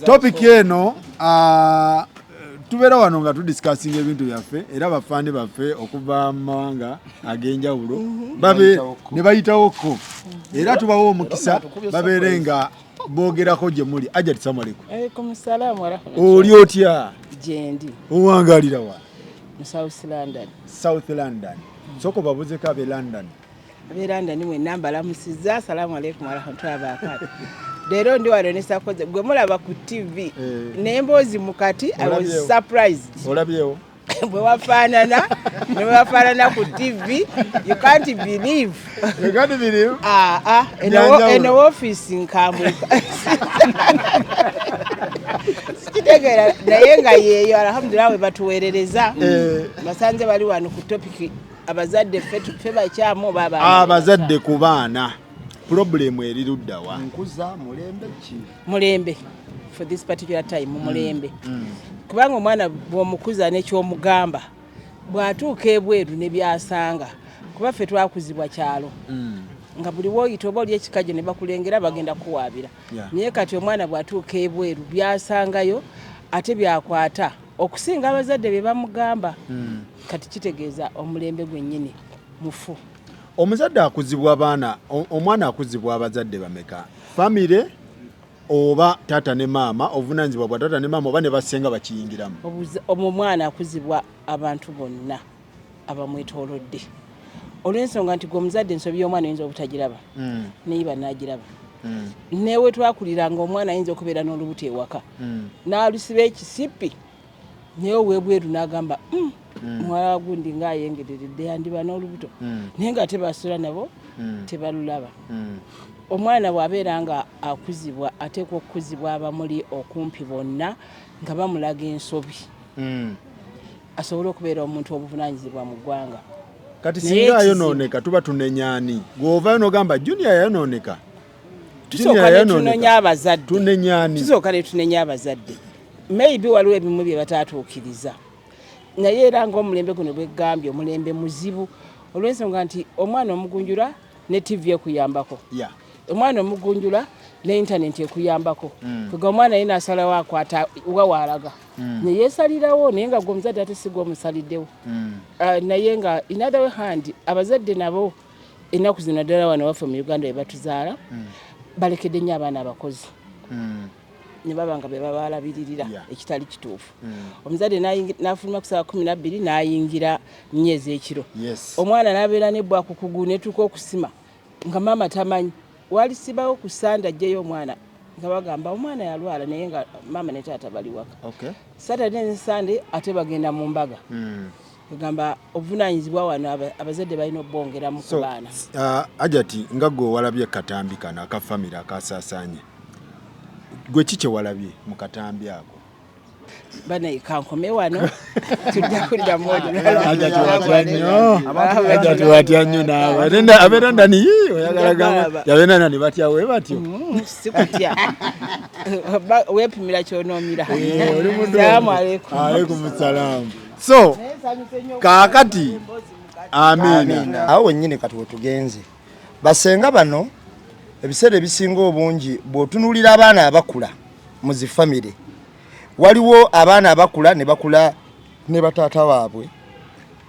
topic eno tubeera wano nga tudiscussing ebintu byaffe era bafande baffe okuva mawanga ag'enjawulo ne bayitawoko era tubawo omukisa babeere nga boogerako gye muli. Ajati salamu alaykum. Alaykum salaam wa rahmatullahi. Oli otya? Jendi. Owangalira wa? Mu South London. South London. Soko babuzeko abe London. Abe London mwe nambala musiza. Assalamu alaykum wa rahmatullahi wa barakatuh. Lero ndi wano ne sakoze gwe mulaba ku TV n'emboozi mukati. I was surprised. Olabyewo? Bwe wafaanana ku TV, you can't believe. You can't believe? Eno office nkambuka. Sikitegera naye nga yeeyo alhamdulillah we batuweerereza. Basanze bali wano ku topic abazadde ffe bakyamu baba. Abazadde ku baana. Problem eri luddawa. Nkuza mulembe ki? Mulembe. For this particular time mulembe. Kubanga omwana bw'omukuza n'ekyomugamba bw'atuuka ebweru ne byasanga kuba ffe twakuzibwa kyalo nga buli woyita oba oli ekikajo ne bakulengera bagenda kuwaabira naye kati omwana bw'atuuka ebweru byasangayo ate byakwata okusinga abazadde bye bamugamba kati kitegeeza omulembe gwennyini mufu. Omuzadde akuzibwa baana omwana akuzibwa abazadde bameka family oba tata ne mama ovunanzibwa bwa tata ne mama oba ne basenga bakiyingiramu. Omwana akuzibwa abantu bonna abamwetoolodde olw'ensonga nti gwe omuzadde ensobi y'omwana ayinza obutagiraba neyiba n'agiraba newe twakuliranga omwana ayinza okubeera n'olubuto ewaka n'alusiba ekisipi naye ow'ebweru n'agamba muwala gundi ng'ayengereredde yandiba n'olubuto naye nga tebasula nabo tebalulaba. Omwana bw'abeera nga akuzibwa ateekwa okukuzibwa abamuli okumpi bonna nga bamulaga ensobi asobole okubeera omuntu obuvunaanyizibwa mu ggwanga. Kati singa ayonooneka tuba tunenyaani gw'ovaayo n'ogamba junior yayonooneka tusooka ne tunonya abazadde tunenyaani tusooka ne tunenya abazadde maybe waliwo ebimu bye bataatuukiriza naye era ng'omulembe guno bwegambye omulembe muzibu olw'ensonga nti omwana omugunjula ne TV ekuyambako omwana omugunjula ne internet ekuyambako kuga omwana yina asalawo akwata wa waalaga ne yeesalirawo naye nga gwe omuzadde ate si gwe omusaliddewo naye nga in other hand abazadde nabo ennaku zino ddala wano waffe mu Uganda we batuzaala balekedde nnyo abaana abakozi ne baba nga be babalabiririra ekitali kituufu. Omuzadde n'afuluma ku ssaawa 12 n'ayingira myezi ekiro omwana n'abeera n'ebbwa ku kugulu n'etuuka okusima nga maama tamanyi walisibawo ku Sande ajjeyo omwana nga bagamba omwana yalwala naye nga maama ne taata bali waka. Saturday ne Sunday ate bagenda mu mbaga bagamba obuvunaanyizibwa wano abazadde balina obbongera mu kubaana. Ajati nga gwe walabye katambi kano aka famire akasaasaanye gwe kiki walabye mu katambi ako? Bana kankome wano tujja kulira modu Ajati watya nnyo naawe abeera ndani oyagala gamba yabeera ndani batya we batyo sikutya weepimira kyonoomira. Salamu alaykum salaam. So kaakati amiina awo wennyini kati wetugenze basenga bano ebiseera ebisinga obungi bw'otunuulira abaana abakula mu zi famire waliwo abaana abakula ne bakula ne bataata baabwe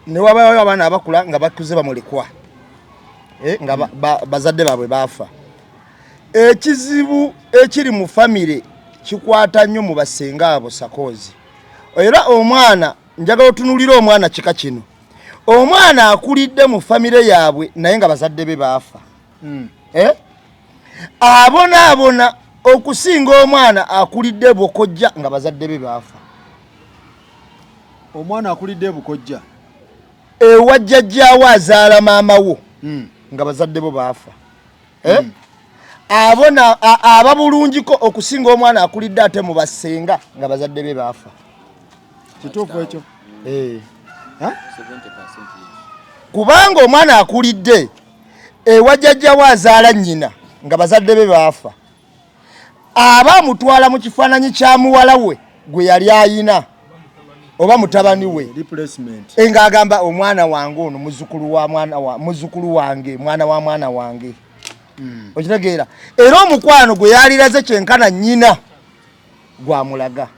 ne wabayo abaana abakula nga bakuze bamulekwa nga bazadde baabwe baafa. Ekizibu ekiri mu famire kikwata nnyo mu basenga abo sakozi era omwana njagala otunuulira omwana kika kino omwana akulidde mu famire yaabwe naye nga bazadde be baafa abona okusinga omwana akulidde bukojja nga bazadde be baafa. Omwana akulidde bukojja ewajjajjaawo azaala maama wo nga bazadde bo baafa. Abona ababulungiko okusinga omwana akulidde ate mu basenga nga bazadde be baafa. Kituufu ekyo? 70%. Kubanga omwana akulidde ewajjajjaawo azaala nnyina nga bazadde be baafa aba mutwala mu kifaananyi kya muwala we gwe yali ayina oba mutabani we ng'agamba omwana wange ono muzzukulu wange mwana wa mwana wange okitegeera era omukwano gwe yaliraze kyenkana nnyina gwamulaga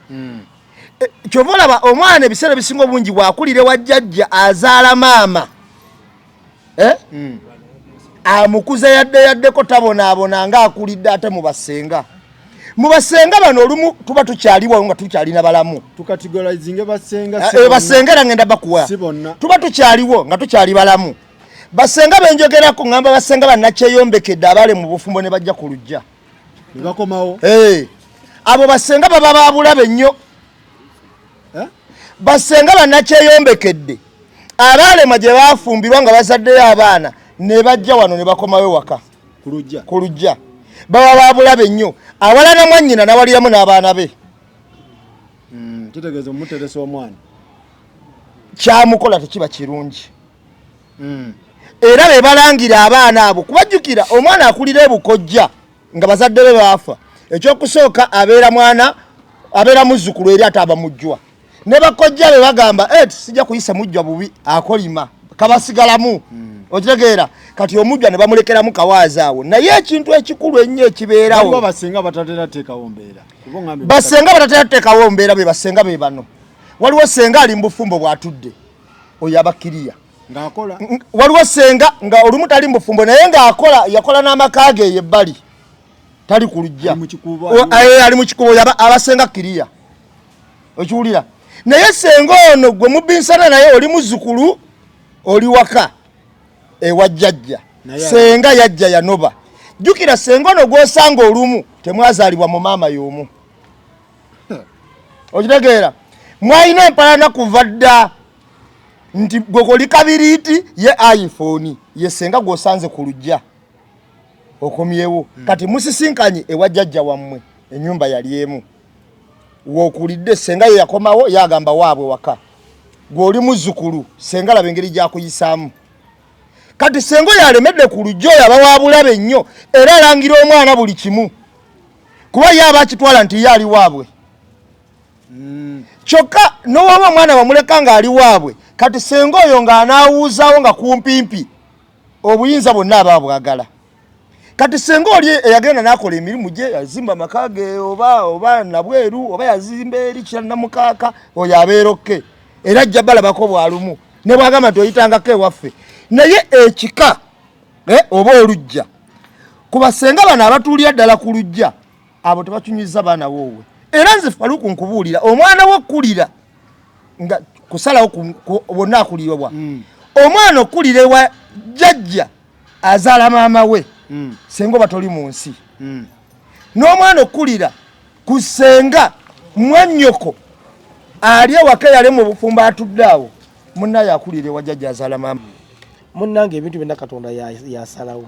kyova olaba omwana ebiseera bisinga obungi bwakulire wa jjajja azaala maama amukuza yaddeko tabonaabona nga akulidde ate mu basenga bano olumu tuba tukyaliwo nga tukyalina balamu basenga era ngenda bakuwa tuba tukyaliwo nga tukyali balamu basenga benjogerako ngamba basenga bannakyeyombekedde abaale mu bufumbo ne bajja ku lujja abo basenga baba babulabe nnyo basenga bannakyeyombekedde abaalema gye bafumbirwa nga bazaddeyo abaana ne bajja wano ne bakomawo waka ku lujja baba babulabe nnyo awalana mwannyina nawaliramu n'abaana be kitegeeza omuteresa omwana kyamukola tekiba kirungi era be balangira abaana abo kubajjukira omwana akulira ebukojja nga bazadde be baafa ekyokusooka abeera muzzukulu eri ate aba mujjwa ne bakojja be bagamba sijja kuyisa mujjwa bubi akolima kabasigalamu okitegeera kati omujjwa ne bamulekeramu kawaazi awo naye ekintu ekikulu ennyo ekibeerawo basenga batatera teekawo mbeera be basenga be bano waliwo senga ali mu bufumbo bw'atudde oyo abakkiriya waliwo senga nga olumu tali mu bufumbo naye ng'akola yakola n'amaka ge eyo ebbali tali ku lujja ali mu kikubo abasenga kkiriya okiwulira naye senga ono gwe mubinsana naye oli muzzukulu oli waka ewa jjajja senga yajja yanoba jjukira senga ono gw'osanga olumu temwazaalibwa mu maama y'omu okitegeera mwalina empalana kuva dda nti gwe koli kabiriiti ye iPhone ye senga gw'osanze ku lujja okomyewo kati musisinkanye ewa jjajja wammwe ennyumba yali emu wookulidde senga ye yakomawo yagamba waabwe waka gw'oli muzzukulu senga laba engeri gyakuyisaamu kati senga oyo alemedde ku lujja oyo aba wabulabe nnyo era alangira omwana buli kimu kuba ye aba akitwala nti ye ali waabwe kyokka n'owoba omwana bamuleka ng'ali waabwe kati senga oyo ng'anaawuuzaawo nga kumpimpi obuyinza bonna aba bwagala kati senga oli eyagenda n'akola emirimu gye yazimba amaka ge oba nabweru oba yazimba eri kiranamukaaka oyo abeerokke era ajja balabako bwalumu ne bwagamba nti oyitangako ewaffe naye ekika oba olujja ku basenga bano abatuulira ddala ku lujja abo tebakyunyiza baana woowe era nze Faluku nkubuulira omwana wo okkulira nga kusalawo bonna akulirwa omwana okkulira ewa jjajja azaala maama we senga oba toli mu nsi n'omwana okkulira ku senga mwannyoko ali ewaka yali mu bufumbo atudde awo munnaye akulira ewa jjajja azaala maama munnange ebintu byonna Katonda yasalawo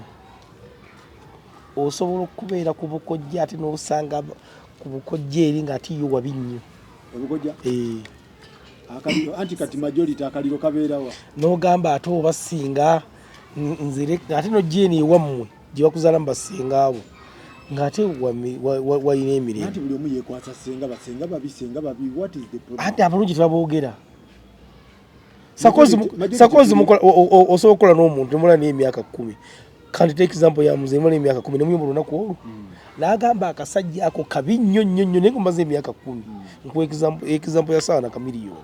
osobola okubeera ku bukojja ate n'osanga ku bukojja eri ng'ate yo wabi nnyo obukojja anti kati majority akaliro kabeerawa n'ogamba ate oba singa nzire ate n'ojeeni ewammwe gye bakuzaalamu basinga abo ng'ate walina emirembe anti buli omu yeekwasa senga basenga babi what is the problem ate abalungi tebaboogera sakozi osobola okukola n'omuntu temula n'emyaka 10 kandi take example ya muze mula emyaka 10 nemuyomba olunaku olwo n'agamba akasajja ako kabi nnyo naye kumaze emyaka 10 nkuwa example ya sawa na kamiliyoni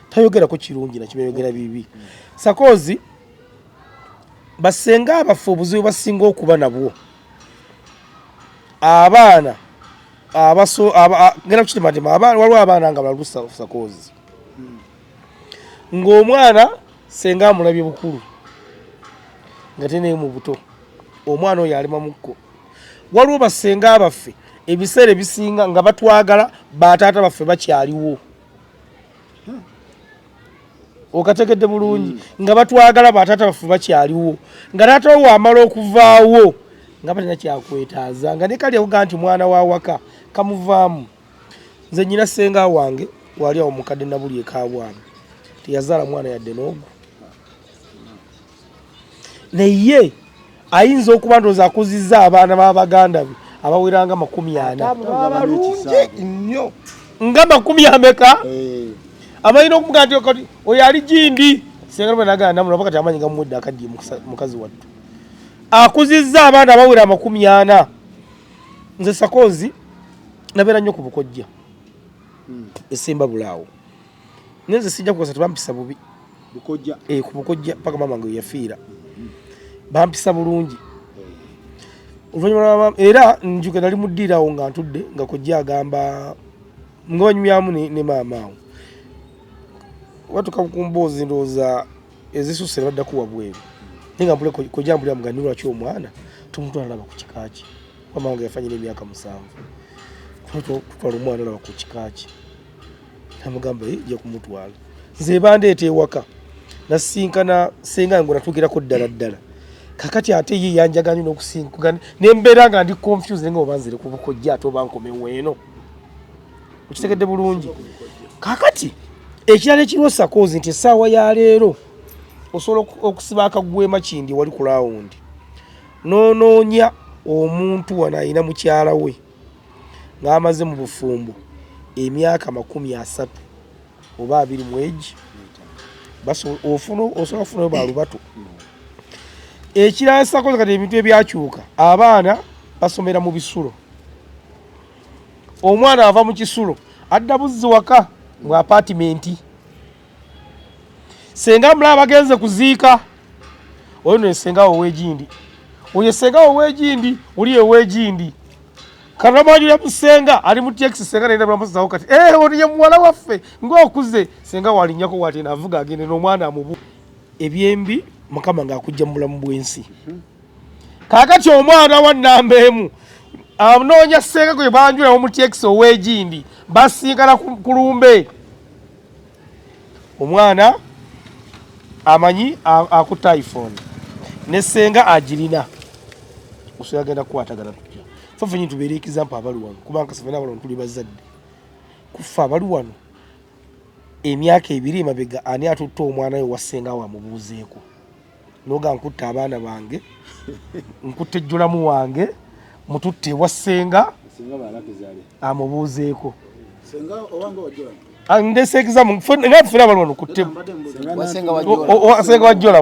tayogerako kirungi nakimeyogera bibi sakozi basenga abafu obuzibu basinga okuba nabwo abaana ngenda kukitemantema waliwo abaana nga balalusa sakozi ng'omwana senga amulabye bukulu nga tenaye mu buto omwana oyo alima mukko waliwo basenga abaffe ebiseera ebisinga nga batwagala bataata baffe bakyaliwo okategedde bulungi nga batwagala bataata baffe bakyaliwo nga taata wo amala okuvaawo nga balina kyakwetaaza nga ne kali akugaa nti mwana wa waka kamuvaamu nze nnyina senga wange wali awo mukadde nabuli ekabwana teyazaala mwana yadde n'ogwo naye ayinza okuba ndooza akuzizza abaana b'abaganda be abaweranga 40 abalungi nnyo nga 40 ameka abalina okumugaa nti kati oyo ali gindi senga bwe nagana namulaba kati amanyi nga mumwedde akaddiye mukazi wattu akuzizza abaana abawera 40 nze sakozi nabeera nnyo ku bukojja esemba bulaawo nze sijja kukosa tebampisa bubi bukojja ku bukojja paka mama wange yafiira bampisa bulungi oluvannyuma era njuke nali muddiirawo nga ntudde nga kojja agamba nga banyumyamu ne maama awo watuka ku mboozi ndowooza ezisusse ne baddaku wabweru naye nga mpule kojja mpulira mugani lwaki omwana tumutwala laba ku kikaaki mama wange yafanya n'emyaka 7 tutwala omwana laba ku kikaaki namugamba jja kumutwala nze bandeeta ewaka nasinkana senga ngo natuukirako ddala kakati ate ye yanjaganye n'okusinkugana nembeera nga ndi confused nga obanzire ku bukojja ate oba nkomewo eno okitegedde bulungi kakati ekirala ekirwosa kozi nti essaawa ya leero osobola okusiba akagwema kindi wali ku lawundi noonoonya omuntu wano ayina mukyala we ng'amaze mu bufumbo emyaka 30 oba 20 mu egi osobola okufunayo balubato ekirala sakoze kati ebintu ebyakyuka abaana basomera mu bisulo omwana ava mu kisulo adda buzzi waka mu apartment senga mulaba bagenze kuziika oyo ne senga ow'egindi oyo senga ow'egindi uli ow'egindi kana manyu ya musenga ali mu taxi senga nenda bulamusawo kati oliye muwala waffe ng'okuze senga walinnyako wati navuga agende n'omwana amubu ebyembi mukama ng'akujja mu bulamu bw'ensi kaakati omwana wa nnamba emu anoonya senga gwe banjulawo mu taxi ow'egindi basinkana ku lumbe omwana amanyi akuta iPhone ne senga agirina osobola genda kukwatagana tutya ffe nyini tubeera ekizampa abali wano kubanga sifena abalano tuli bazadde kufa abali wano emyaka 2 emabega ani atutta omwana we wasenga wamubuuzeeko noga nkutta abaana bange nkutte ejjulamu wange mututte wasenga amubuuzeeko ndese exam nga tufuna abali wano kutte wasenga wajjola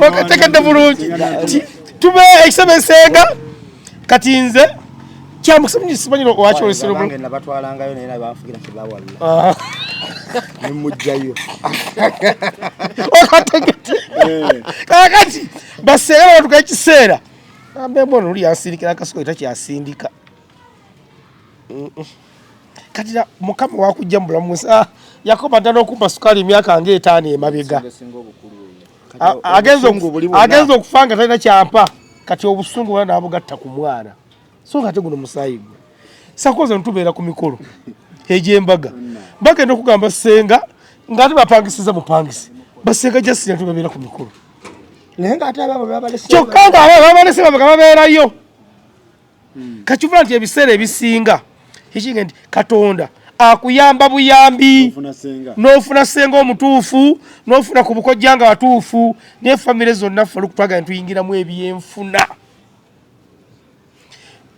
okategedde bulungi tube ekisebe senga kati nze kyamusimanyi wakyolesera bange nabatwalangayo naye nabafugira kibawalula nemujjayo okategedde kakati basenga batuka ekiseera ambe mbona oli yasindikira akasiko etakyasindika kati mukama wakujja mu bulamu yakoba ddala okumpa sukaali emyaka nga 5 emabega agenza okufa nga talina kyampa kati obusungu bwona nabugatta ku mwana so nga ate guno musaayi gwe sakoza ntubeera ku mikolo egy'embaga bagenda okugamba senga ng'ate bapangisiza mupangisi basenga jasina tubabeera ku mikolo naye ng'ate ababo babalese kyokka nga babalese babega babeerayo kakivula nti ebiseera ebisinga ekinga nti katonda akuyamba buyambi n'ofuna senga omutuufu n'ofuna ku bukojja nga watuufu naye famire zonna ffe olukutwaga ntuyingiramu ebyenfuna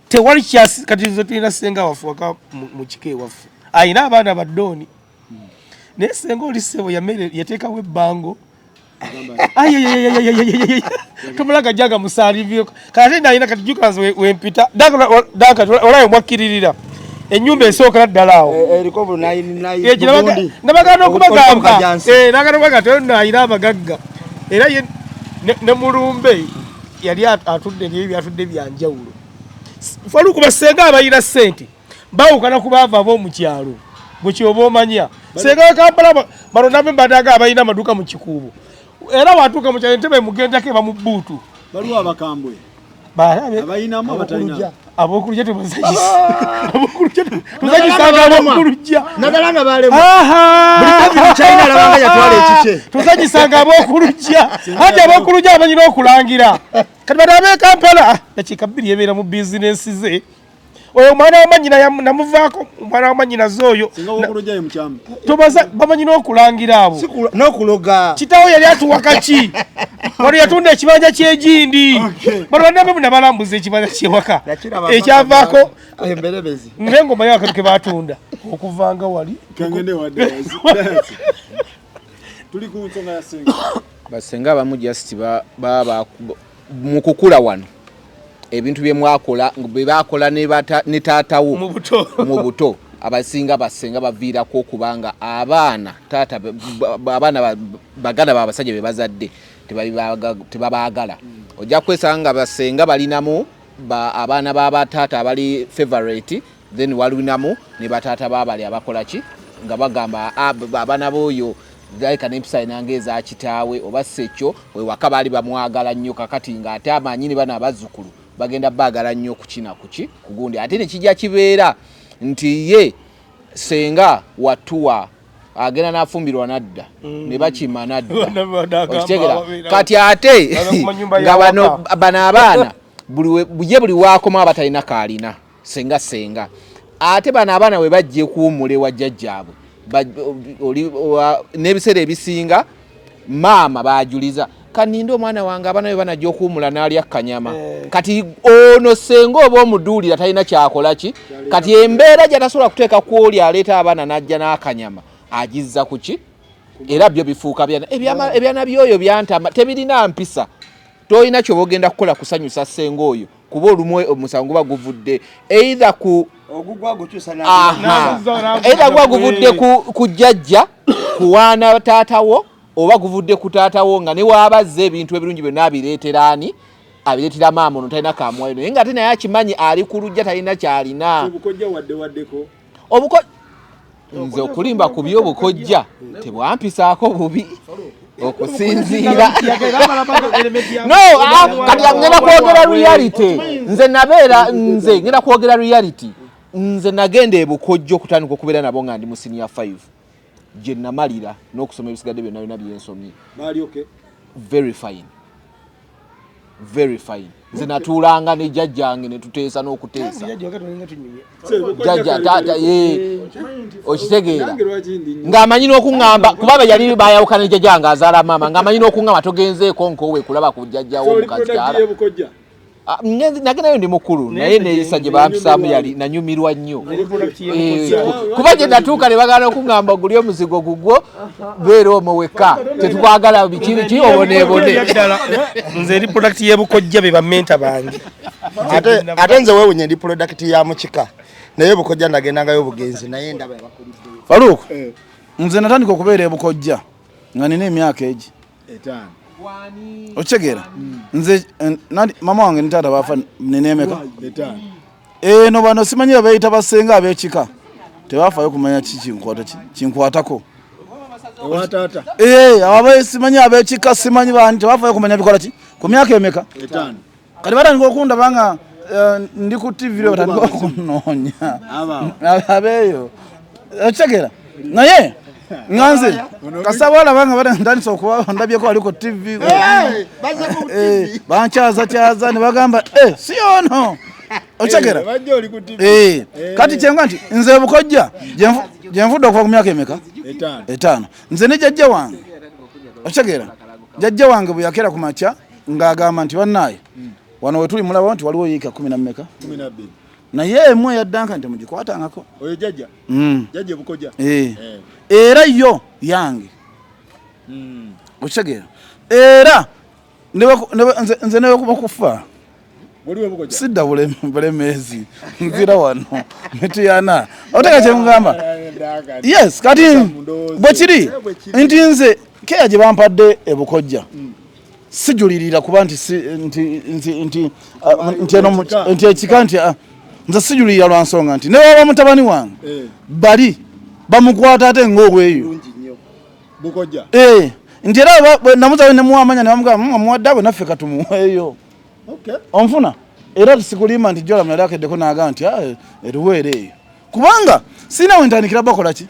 tewali kati zo tulina senga waffe waka mu kika ewaffe ayina abaana baddooni naye senga oli ssebo yateekawo ebbango tumulaga jaga musalivyo kati nalina kati jukazi wempita olayo mwakkiririra ennyumba esooka ddala awo nabagana okubagamba nagana okubaga tonayina abagagga era ne mulumbe yali atudde nyeyo byatudde byanjawulo faluku basenga abayina ssente bawukana ku baava ab'omukyalo bwekyoba omanya senga wekampala balondamu mbadaga abayina amaduuka mu kikuubo era watuuka mu kyalo entebe mugendako eba mu bbuutu baliwo abakambwe abayinamu abatalina abokulujja tuzanyisanga abokulujja nadala nga balemu China labanga yatwala ekike tuzanyisanga abokulujja hati abokulujja abanyina okulangira kati badabe Kampala dakika 2 yebeera mu bizinesi ze oyo mwana wa manyina namuvaako mwana wa manyina zoyo singa okulujja mu kyamba tobaza bamanyina okulangira abo n'okuloga kitawo yali atuwakaki wali yatunda ekibanja ky'egindi balwandabe nabalambuza ekibanja kyewaka ekyavaako emberebezi ng'engoma y'akatu ke batunda okuvanga wali kangende wadde tuli ku nsonga ya senga basenga abamu just baba mu kukula wano ebintu bye mwakola bwe bakola ne taatawo mu buto abasinga basenga baviirako okubanga abaana taata abaana baganda babasajja be bazadde tebabaagala ojja kwesanga basenga balinamu abaana b'abataata abali favorite then walinamu ne bataata babali abakola ki nga bagamba abaana b'oyo like n'empisa enange eza kitaawe oba sekyo we waka baali bamwagala nnyo kakati ng'ate amanyini bano abazzukulu bagenda baagala nnyo kukina kuki kugundi ate ne kijja kibeera nti ye senga watuwa agenda n'afumbirwa nadda ne bakima nadda okitegera kati ate nga bano abaana buli waakoma abatalina kaalina senga ate bano abaana we bajje kuwummula ewa jjajjaabwe n'ebiseera ebisinga maama bajuliza kaninde omwana wange abaana be banajja okuwummula n'alya kanyama kati ono senga oba omuduulira talina kyakola ki kati embeera gyatasobola kuteeka kwoli aleeta abaana n'ajja n'akanyama agizza ku ki era byo bifuuka ebyana byoyo byantama tebirina mpisa tolina kyoba ogenda kukola kusanyusa senga oyo kuba olumu omusango guba guvudde either ku guba guvudde ku jjajja kuwaana taatawo oba guvudde ku taatawo nga ne waabazza ebintu ebirungi byonna abireetera ani abireetera maama ono talina kaamwayo naye nga ate naye akimanyi ali ku lujja talina kyalina nze okulimba ku by'obukojja tebwampisaako bubi okusinziira kati ngenda kwogera reality nze ngenda kwogera reality nze nagenda ebukojja okutandika okubeera nabo nga ndi mu senior 5 gye namalira n'okusoma ebisigadde byonna byonna byensomye very fine nze natuulanga ne jjajjange ne tuteesa n'okuteesa jjajja taata okitegeera ng'amanyi n'okuŋŋamba kuba yali bayawukana ne jjajjange azaala maama ng'amanyi n'okuŋŋamba togenzeeko nkoowe kulaba ku jjajjawo omukazikyala nagendayo ndi mukulu naye neeyisa gye bampisaamu yali nanyumirwa nnyo kuba gye natuuka ne bagala okuŋŋamba oguli omuzigo gugwo beera omwo wekka tetukwagala biki obonebone nze eri product y'ebukojja be bamenta bange ate nze weewunye ndi product ya mukika naye bukojja nagendangayo obugenzi naye ndaba Faruku nze natandika okubeera ebukojja nga nina emyaka egi 5 okitegeera nze mama wange nitaata bafa nenemeka 5 eno bano simanyi babayita basenga ab'ekika tebafaayo kumanya kinkwatako abo simanyi ab'ekika simanyi bani tebafaayo kumanya bikola ki ku myaka emeka 5 kati batandika okundaba nga ndi ku tv batandika okunoonya abeeyo okitegeera naye nganze kasaba olabanga batandisa okuba ndabyeko ali ku tv bankyaza ne bagamba si ono okitegeera kati kyenga nti nze bukojja gyenvudde okuva ku myaka emeka 5 nze ne jjajja wange okitegeera jjajja wange bwe yakera ku makya ng'agamba nti bannaaye wano we tuli mulaba nti waliwo yiika 10 na mmeka 12 naye emu eyaddanka nti mugikwatangako oyo jjajja bukojja era yo yange okitegeera era nze newekuba kufa sidda bulemeezi nzira wano mituyana oteka kyemugamba yes kati bwe kiri nti nze keya gye bampadde ebukojja sijulirira kuba nti ekika nti nze sijulirira lwa nsonga nti newaba mutabani wange bali bamukwata ate ng'obweyo nti era namuzawe nemuwamanya nebamugamba muwadde abwe naffe katumuweeyo onfuna era tisikulimba nti jola mnali akeddeko naga nti eruweera eyo kubanga sina wentandikira bakola ki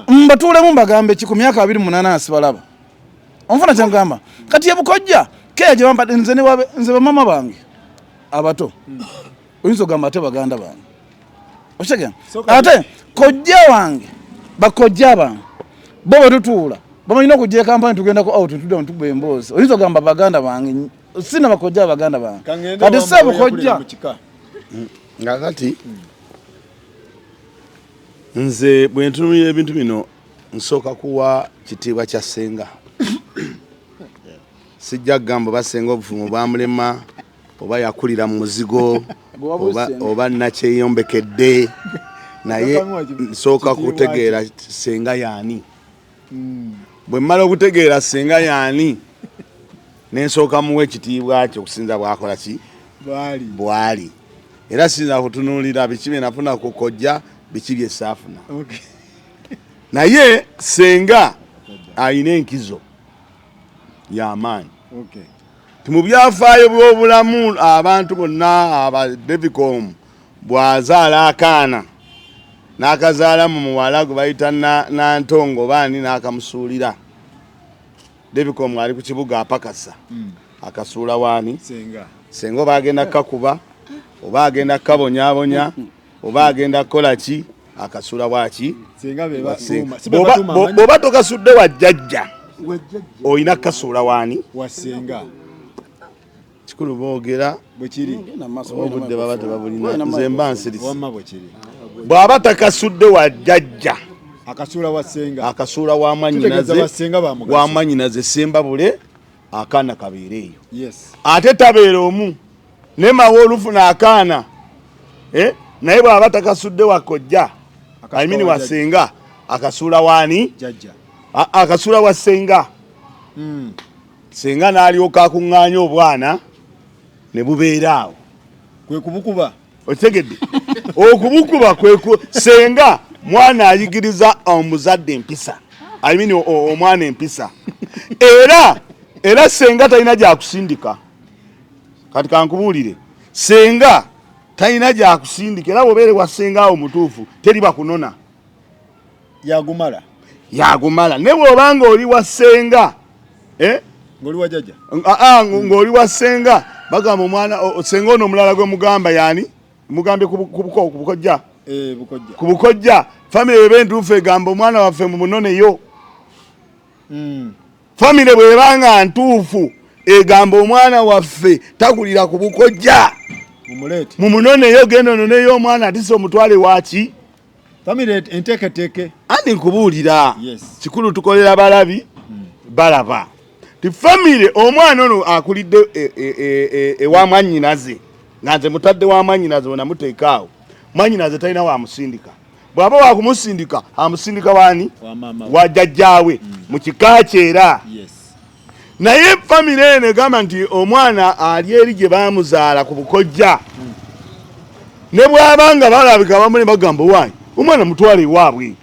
mbatuulemu mbagambe ki ku myaka 28 sibalaba onfuna kyengamba kati ebukojja keya gye bampadde nze bamama bange abato oyinza ogamba ate baganda bange okitegeera ate kojja wange bakojja bange bo bwe tutuula bamanyina okujja ekampani tugendako out tudda ntugba emboozi oyinza ogamba baganda bange sina bakojja baganda bange kati se bukojja nga kati nze bwe ntunulira ebintu bino nsooka kuwa kitiibwa kya senga sijja kugamba basenga obufumu bwamulema oba yakulira mu muzigo oba nakyeyombekedde naye nsooka kutegeera senga yaani bwe mmala okutegeera senga yaani nensooka muwa ekitiibwa kye okusinza bwakola ki bwali era sinza kutunuulira biki bye nafuna ku kojja biki bye saafuna naye senga ayina enkizo y'amaanyi mu byafaayo by'obulamu abantu bonna aba Devicom bw'azaala akaana n'akazaala mu muwala gwe bayita Nantongo baani n'akamusuulira Devicom ali ku kibuga apakasa akasuula waani senga oba agenda kakuba oba agenda kabonyabonya oba agenda kukola ki akasuula bwaki bw'oba tokasudde wa jjajja oyina kasuula waani wasenga kikulu boogera bwekiri obudde baba tebabulina nze mba nsirisi wamma bwekiri bw'aba takasudde wa jjajja akasuula wasenga akasuula wamanyinaze sembabule akaana kabeereeyo ate tabeera omu nemawe olufuna akaana naye bw'aba takasudde wakojja ayimini wasenga akasuula waani akasuula wasenga senga n'alyoka akuŋŋaanya obwana ne bubeera awo kwe kubukuba otegedde okubukuba senga mwana ayigiriza omuzadde empisa ayimini omwana empisa era senga talina gyakusindika kati kankubuulire senga talina gyakusindika era bwobeere wasenga awo mutuufu teri bakunona yagumala ne bw'obanga oli wasenga ng'oli wasenga bagamba omwana senga ono omulala gwe mugamba yani mugambye ku bukojja famire bweba entuufu egamba omwana waffe mu munoneyo famire bwebanga ntuufu egamba omwana waffe takulira ku bukojja mu munoneyo genda ononeyo omwana atise omutwale waki famire enteeketeeke andi nkubuulira kikulu tukolera balabi balaba ti famire omwana ono akulidde ewa mwannyinaze nga nze mutadde wa mwannyinaze wenamuteekaawo mwannyinaze talina wamusindika bw'aba wakumusindika amusindika waani wa jjajjaawe mu kika kyera naye famire eno egamba nti omwana ali eri gye baamuzaala ku bukojja ne bw'abanga balabika bamune bagamba waayi omwana mutwale ewaabwe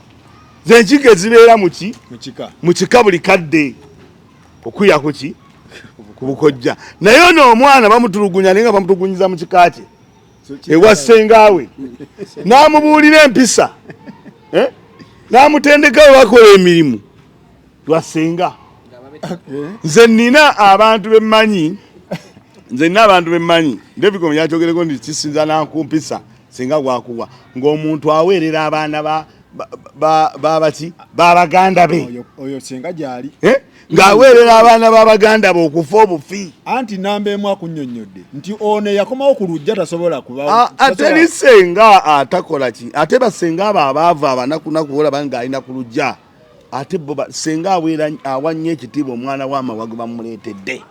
ze enkiga ezibeera mu kika buli kadde okuya kuki ku bukojja naye ono omwana bamutulugunya naye nga bamutulugunyiza mu kika kye ewa sengaawe n'amubuulira empisa n'amutendekawo bakola emirimu lwasenga nze nina abantu bemmanyi Devicom yakyogereko nti kisinza nankumpisa singa gwakuwa ng'omuntu aweerera abaana babaki babaganda be oyo senga gyali ng'aweerera abaana babaganda be okufa obufi anti namba emu akunnyonnyodde nti ono yakomawo ku lujja tasobola kuba ate ni senga atakola ki ate basenga abo abaava abanakunaku olaba ng'alina ku lujja ate senga awannye ekitiibwa omwana w'amawago bamuleetedde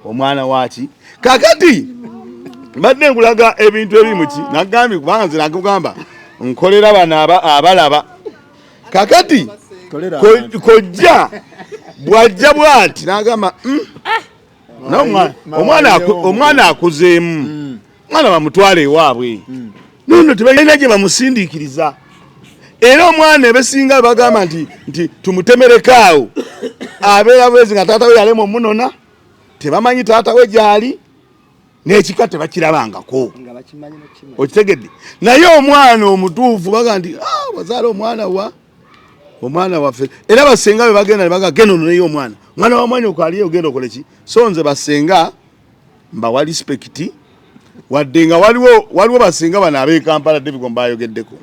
omwana waki kakati mbadde nkulaga ebintu ebimu ki nagambye kubanga nze nakugamba nkolera bano abalaba kakati kojja bwajja bwati nagamba omwana akuzeemu mwana bamutwala ewaabwe nono tebalina gye bamusindiikiriza era omwana ebesinga bagamba nti tumutemerekaawo abeera bwezi nga taata we yalema omunona tebamanyi taata we gyali n'ekika tebakirabangako okitegedde naye omwana omutuufu baga nti wazaala omwana waffe era basenga be bagenda nebaga genda ononeyo omwana wamwanyi okaliyo ogenda okoleki so nze basenga mbawa respect wadde nga waliwo basenga bano ab'ekampala Devicom bayogeddeko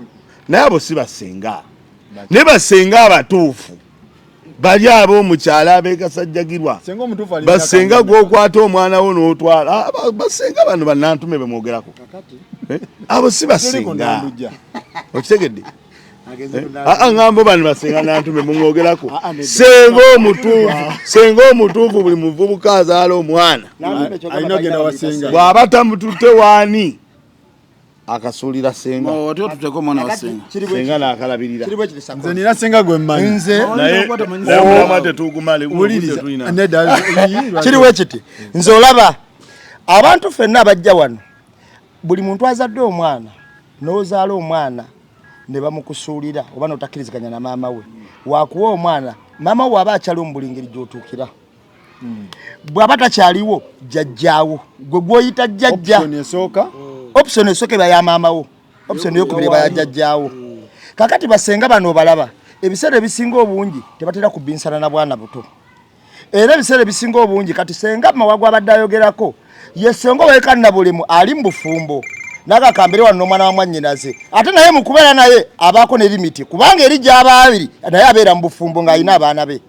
naye abo si basenga ne basenga abatuufu bali ab'omukyala ab'ekasajjagirwa basenga gwokwata omwana wo n'otwala basenga bano bannantume bemwogerako abo si basenga okitegedde Ng'ambo bano basenga nantume mumwogerako. Senga omutuufu buli muvubuka azaala omwana. Alina genda wasenga. Bw'aba tamutute waani akasuulira senga. Otyo tuteko omwana wa senga. Senga n'akalabirira. Nze nina senga gwe mmanyi. Naye mulama tetugumale. Kiriwe kiti. Nze olaba abantu ffenna abajja wano buli muntu azadde omwana n'ozaala omwana ne bamukusuulira oba n'otakkiriziganya na maama we waakuwa omwana maama we aba akyali omubulingeri gy'otuukira bw'aba takyaliwo jjajjaawo gwe gw'oyita jjajja option esooka eba ya maama wo option eyokubiri eba ya jjajjaawo kakati basenga bano obalaba ebiseera ebisinga obungi tebatera kubbinsana na bwana buto era ebiseera ebisinga obungi kati senga mawago abadde ayogerako ye senga weka na bulemu ali mu bufumbo n'agakambire wano n'omwana wa mwannyinaze ate naye mu kubeera naye abaako ne limiti kubanga eri gy'aba abiri naye abeera mu bufumbo ng'alina abaana be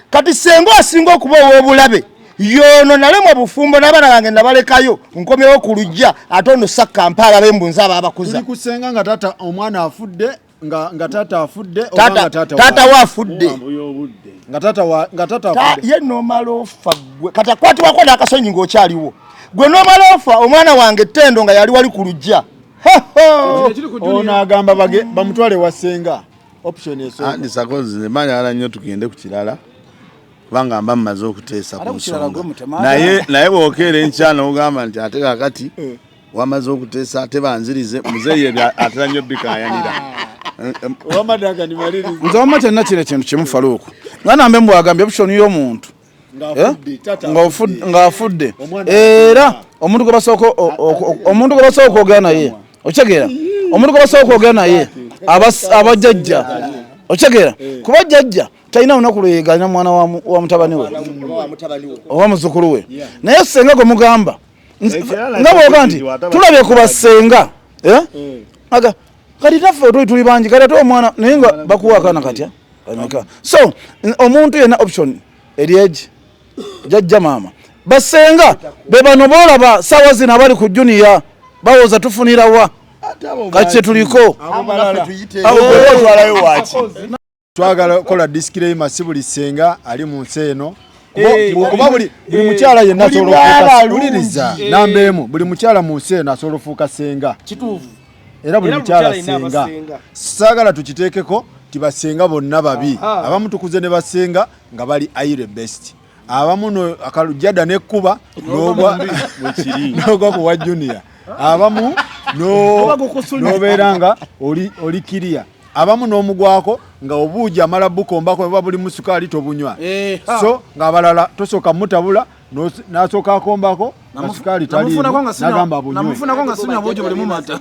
kati senga asinga okuba ow'obulabe yono nalemwa bufumbo n'abaana bange nabalekayo nkomyewo ku lujja ate ono sakka mpaala b'embunzi aba abakuza tuli kusenga nga tata omwana afudde nga tata afudde tata wa afudde nga tata afudde ye nomala ofa gwe kati akwatibwako n'akasonyi ng'okyaliwo gwe nomala ofa omwana wange ttendo nga yali wali ku lujja ono agamba bamutwale wasenga option esooka ndisakoze manyala nnyo tugende ku kirala kubanga mba mmaze okuteesa ku nsonga naye bw'okeera enkyana ogamba nti ate kakati wamaze okuteesa ate banzirize muzeeyi atera nnyo bikayanira nze wamma kyenna kire kintu kimu faluuku nga nambe mbwagambye option y'omuntu ng'afudde era omuntu gwe basooka okwogera naye okitegeera omuntu gwe basooka okwogera naye abajjajja okitegeera kuba jjajja talina lunaku lweyegalina mwana wa mutabani we oba muzzukulu we naye senga gwe mugamba nga bwoga nti tulabye ku basenga kati taffe tuli bangi kati ate omwana naye nga bakuwa akaana katya kameka so omuntu yenna option eryegi jjajja maama basenga be bano boolaba saawa zino abali ku juniya bawoza tufunirawa kati kyetuliko twagala kola disclaimer si buli senga ali mu nsi eno kuba buli mukyala yenna asobola okuwuliriza namba emu buli mukyala mu nsi eno asobola ofuuka senga kituufu era buli mukyala senga saagala tukiteekeko tibasenga bonna babi abamu tukuze ne basenga nga bali aire best abamu no akalujjada nekkuba n'ogwa ku wa junior abamu n'obeera nga oli kiriya abamu n'omugwako nga obuuji amala bukombako oba buli musukaali tobunywa so ng'abalala tosooka mutabula n'asooka akombako masukaali talinagamba bunywe namufunako nga sinywa buuji buli mumata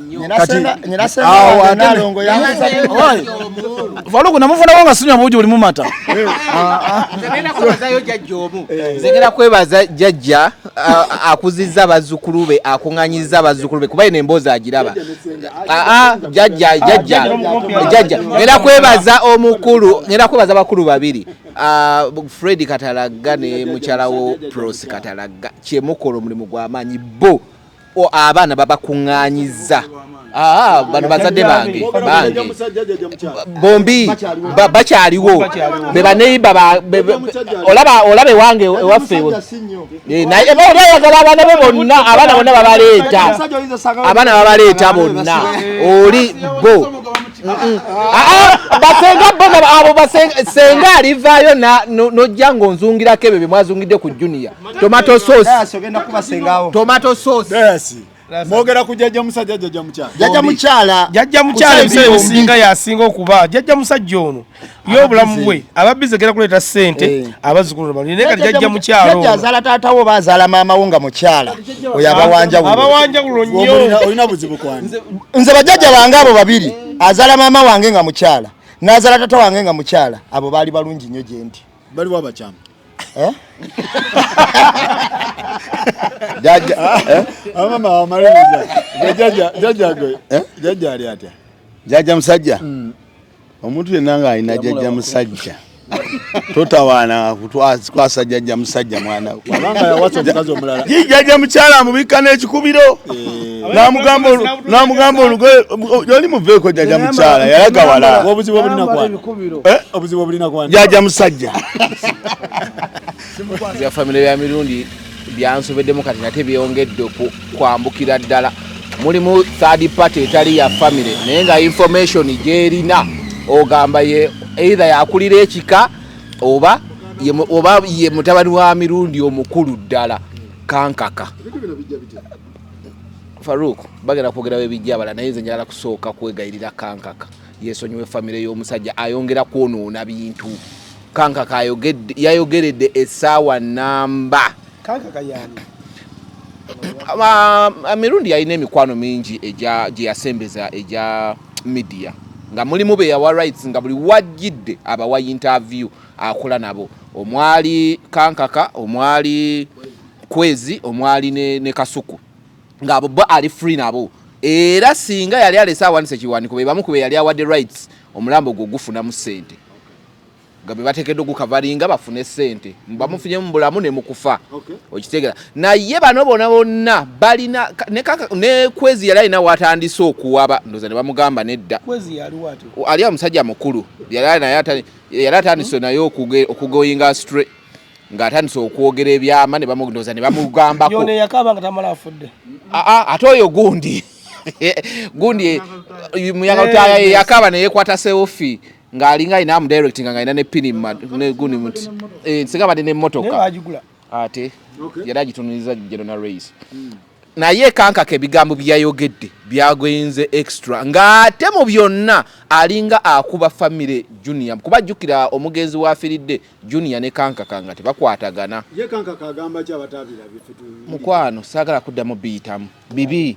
faluku namufunako nga sinywa buuji buli mumata nzegera kwebaza jjajja akuzizza abazzukulu be akuŋŋanyiza abazzukulu be kuba eno emboozi agiraba jjajja ngenda kwebaza omukulu ngenda kwebaza abakulu babiri Fred Katalaga ne mukyalawo Pros Katalaga kyemukola omulimu gw'amaanyi bo abaana babakuŋŋaanyiza bano bazadde bange bombi bakyaliwo be baneiba olaba ewange ewaffe naye bayagala abaana be bonna abaana bonna babaleeta bonna oli bo basenga bona abo basenga alivaayo nojja ng'onzungirako ebyo bye mwazungidde ku junior tomato sauce mwogera ku jjajja musajja jjajja mukyala ebiseera ebisinga yasinga okuba jjajja musajja ono y'obulamu bwe ababbize gera kuleeta ssente abazzukulu naye kati jjajja mukyala azaala taatawo oba azaala maama wo nga mukyala oyo abawanjawulo nnyo olina buzibu kwani nze bajjajja bange abo babiri azaala maama wange nga mukyala n'azaala taata wange nga mukyala abo baali balungi nnyo gye ndi baliwo abakyama amama amaliriza jjajja ali atya jjajja musajja omuntu yenna nga alina jjajja musajja totawaana kwasa jjajja musajja mwana abanga yawasa omukazi omulala jjajja mukyala amubikka n'ekikubiro n'amugamba oli muveeko jjajja mukyala yalaga wala obuzibu obulina kwani jjajja musajja bya famire bya mirundi byansobeddemu kati nate byongedde kwambukira ddala mulimu third party etali ya famire naye nga information gyerina ogamba ye either yakulira ekika oba ye mutabani wa mirundi omukulu ddala kankaka Farouk bagenda kwogerawo ebijja abala naye nze njagala kusooka kwegayirira kankaka yesonyiwe famire y'omusajja ayongera kwonoona bintu kankaka yayogeredde essaawa namba kankaka yani mirundi yalina emikwano mingi gye yasembeza egya media nga mulimu be yawa rights nga buli wajjidde abawa interview akola nabo omwali kankaka omwali kwezi omwali ne kasuku nga abo bo ali free nabo era singa yali alese awanise kiwaniko be bamu kube yali awadde rights omulambo gwo gufunamu ssente nga be bateekeddwa ogukavalinga bafune ssente bamufunye mu bulamu ne mukufa okitegeera naye bano bonna balina ne kwezi yali alina watandise okuwaba ndoza ne bamugamba nedda kwezi yali wati ali omusajja mukulu yali atandise naye okugoyinga straight nga atandise okwogera ebyama ne bamugondoza ne bamugambako yone yakaba nga tamala afudde ate oyo gundi muyaga utaya yakaba ne yekwata seofi ng'alinga alina amudirecting nga alina ne pini ne gundi muti nsigabadde n'emmotoka ate yali agitunuliza general race naye kankaka ebigambo byayogedde byagwenze extra ng'ate mu byonna alinga akuba famire junior kuba jjukira omugenzi wafiridde junior ne kankaka nga tebakwatagana ye kankaka agamba ki abatabira bifitu mukwano saagala kuddamu biyitamu bibi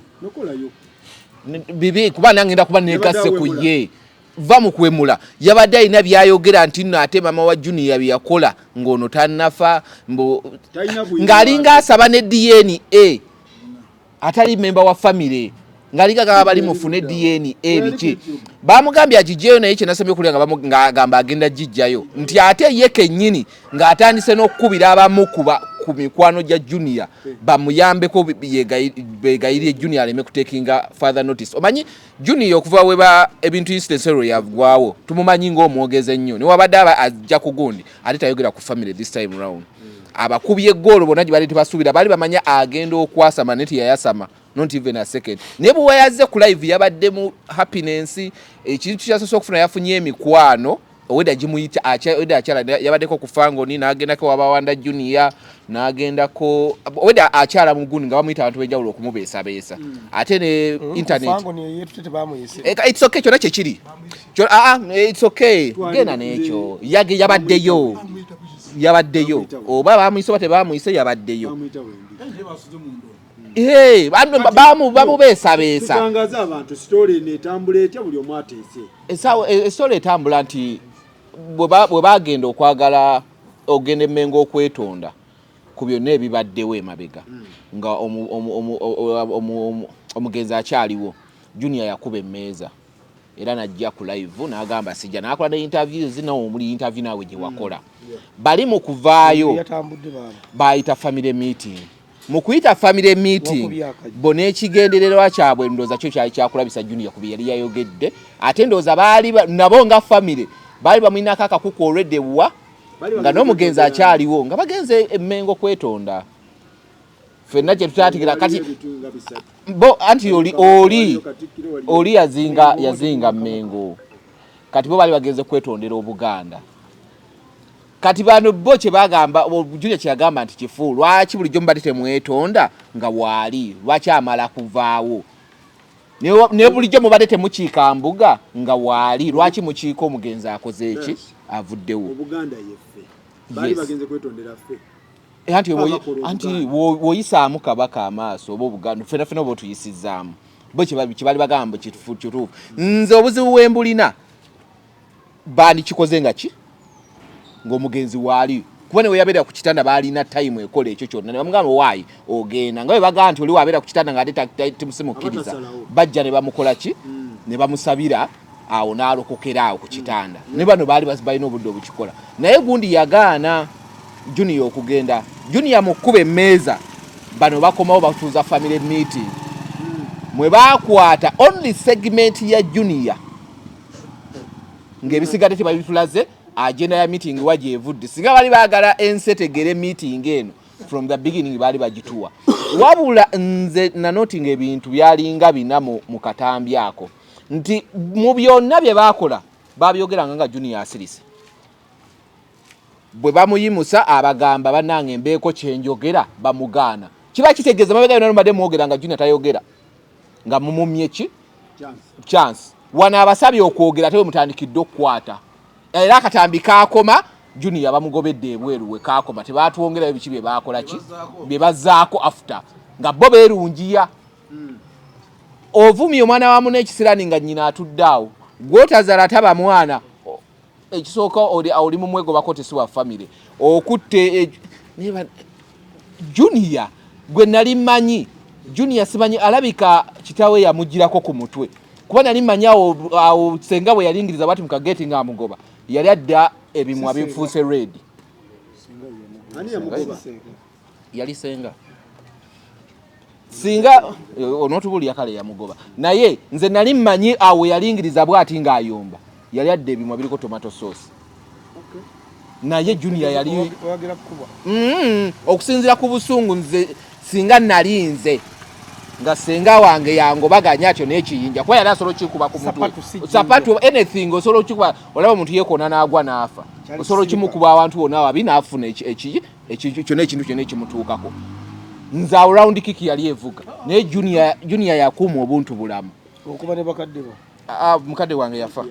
kuba nange nda kuba negasse ku ye va mu kwemula yabadde alina byayogera nti nno ate mama wa junior byakola ng'ono tannafa ng'alinga asaba ne DNA atali memba wa famire ngalinga gaba bali mufune DNA biki bamugambye agijeyo naye kye nasabye kulya nga agamba agenda jijjayo nti ate ye kennyini ng'atandise n'okkubira abamukuba ku mikwano gya junior bamuyambeko begayirye junior aleme kutekinga further notice omanyi junior okuva weba ebintu instance yagwawo tumumanyi ng'omwogeze nnyo ne wabadde ajja ku gundi ate tayogera ku family this time round abakubye goolo bonna gye bali tebasuubira bali bamanya agenda okwasama neti yayasama not even a second ne bwe yazze ku live yabadde mu happiness ekintu kyasoose okufuna yafunye emikwano oweda gimuyita oweda akyala yabaddeko ku fangoni n'agendako wabawanda junior n'agendako oweda akyala mu gundi nga bamuyita abantu b'enjawulo okumubeesabeesa ate ne internet it's okay kyonna kyekiri it's okay genda n'ekyo yabaddeyo oba bamuyise oba tebamuyise yabaddeyo bamubeesabeesa tutangaza abantu story netambula etya buli omu ateese story etambula nti bwe bagenda okwagala ogenda emmengo okwetonda ku byonna ebibaddewo emabega nga omugenzi akyaliwo junior yakuba emmeeza era najja ku live n'agamba sijja n'akola ne interviews nawo omuli interview naawe gye wakola bali mu kuvaayo bayita family meeting mu kuyita family meeting bona ekigendererwa kyabwe ndooza kyo kyali kyakulabisa junior kubi yali yayogedde ate ndooza baali nabo nga family baali bamwinako akakuku already wa nga n'omugenzi akyaliwo nga bagenze emmengo kwetonda fenna gye tutaatikira kati bo anti oli yazinga mmengo kati bo baali bagenze kwetondera obuganda kati bano bo kye bagamba junior kye yagamba nti kifu lwaki bulijjo mubadde temwetonda nga waali lwaki amala kuvaawo ne bulijjo mubadde temukiika mbuga nga waali lwaki mukiika omugenzi akoze eki avuddewo obuganda yeffe baali bagenze kwetondera ffe anti woyisaamu kabaka amaaso oba obuganda fenafena oba otuyisizaamu bo kye bali bagamba kituufu nze obuzibu wembulina bandikikoze nga ki ng'omugenzi waali kuba ne weyabeera ku kitanda baalina time ekola ekyo kyonna ne bamugamba waayi ogenda nga bwe bagamba nti oli wabeera ku kitanda ng'ate temusimukkiriza bajja ne bamukola ki ne bamusabira awo n'alokokera awo ku kitanda ne bano baali balina obudde obukikola naye gundi yagaana Junior okugenda Junior mu kkuba emmeeza bano bakomawo batuuza family meeting mwe baakwata only segment ya Junior ng'ebisigadde tebabitulaze agenda ya meeting waje evudde singa bali baagala ensetegere meeting eno from the beginning bali bagituwa wabula nze nanoting ebintu byalinga bina mu katambi ako nti mu byonna bye baakola babyogeranga nga Junior asirise bwe bamuyimusa abagamba banange mbeeko kyenjogera bamugaana kiba kitegeeza mabega yona mbadde mwogera nga Junior tayogera nga mumumye ki chance wana abasabye okwogera tewe mutandikidde okukwata era akatambi kaakoma Junior bamugobedde ebweru we kaakoma tebaatwongera ebiki bye baakola ki bye bazzaako after nga bo beerungiya ovumye omwana wa mune ekisirani nga nnyina atudde awo gw'otazaala taba mwana ekisooka oli mu mwegobako tesiwa famire okutte Junior gwe nali mmanyi Junior simanyi alabika kitawe yamugirako ku mutwe kuba nali mmanyi awo senga bwe yalingiriza bati mukageti nga amugoba yali adda ebimwa bifuuse red yali senga singa onotubulya kale yamugoba naye nze nali mmanyi awo yalingiriza bwati nga ayomba yali adda ebimwa biriko tomato sauce naye Junior yali okusinzira ku busungu nze singa nali nze nga senga wange yangobaganya atyo n'ekiyinja kuba yali asobola okikuba ku mutwe sapatu anything osobola okikuba olaba omuntu yeekona n'agwa n'afa osobola okimukuba abantu bonna ababi n'afuna kyonna ekintu kyonna ekimutuukako nze awo round kick yali evuga naye Junior yakuuma obuntu bulamu okuba ne bakadde bo mukadde wange yafa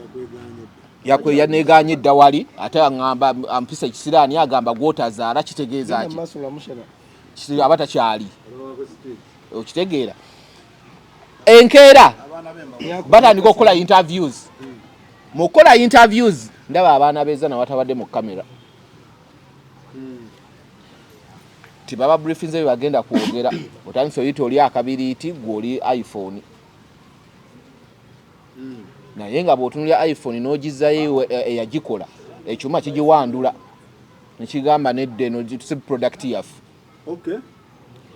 yaneganye edda wali ate aŋŋamba ampisa ekisiraani agamba gw'otazaala kitegeeza ki aba takyali okitegeera enkeera batandika okukola interviews mu kukola interviews ndaba abaana beeza nabatabadde mu kamera tibaba briefings ebyo bagenda kwogera otandise oyita oli akabiriiti gw'oli iPhone naye nga bw'otunulya iPhone n'ogizzayo eyagikola ekyuma kigiwandula nekigamba nedde eno si product yaffe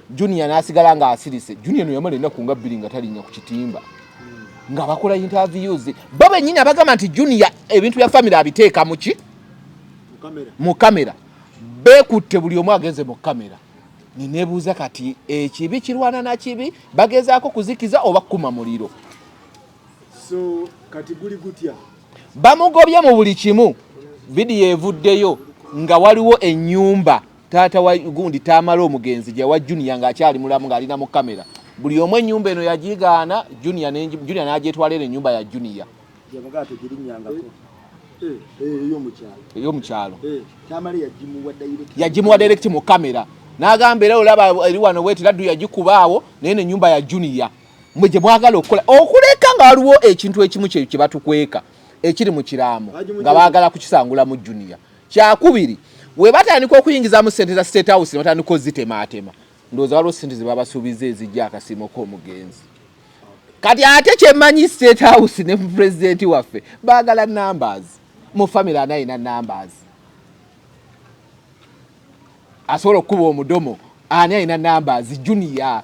Junior n'asigala nga asirise Junior no yamala ennaku nga bbiri nga talinnya ku kitimba nga bakola interviews bo bennyini abagamba nti Junior ebintu bya family abiteeka mu kamera beekutte buli omu agenze mu kamera neneebuuza kati ekibi kirwana na kibi bagezaako kuzikiza oba kkuma muliro so kati guli gutya bamugobye mu buli kimu vidiyo evuddeyo nga waliwo ennyumba taata wa gundi tamala omugenzi gyawa Junior ng'akyali mulamu ng'alina mu kamera buli omu ennyumba eno yagigaana Junior n'agyetwalira ennyumba ya Junior ey'omukyalo yagimuwa direct mu kamera n'agamba era olaba eri wano bweti laddu yagikubaawo naye n'ennyumba ya Junior mwe gye mwagala okukola okuleka nga waliwo ekintu ekimu kye batukweka ekiri mu kiraamo nga baagala kukisangula mu Junior kyakubiri we batandika okuyingiza mu ssente za State House ne batandika ozitemaatema ndowooza waliwo ssente ze babasuubiza ezijja akasiimo k'omugenzi kati ate kyemmanyi State House ne pulezidenti waffe baagala numbers mu family anayina numbers asobola okukuba omudomo ani alina numbers Junior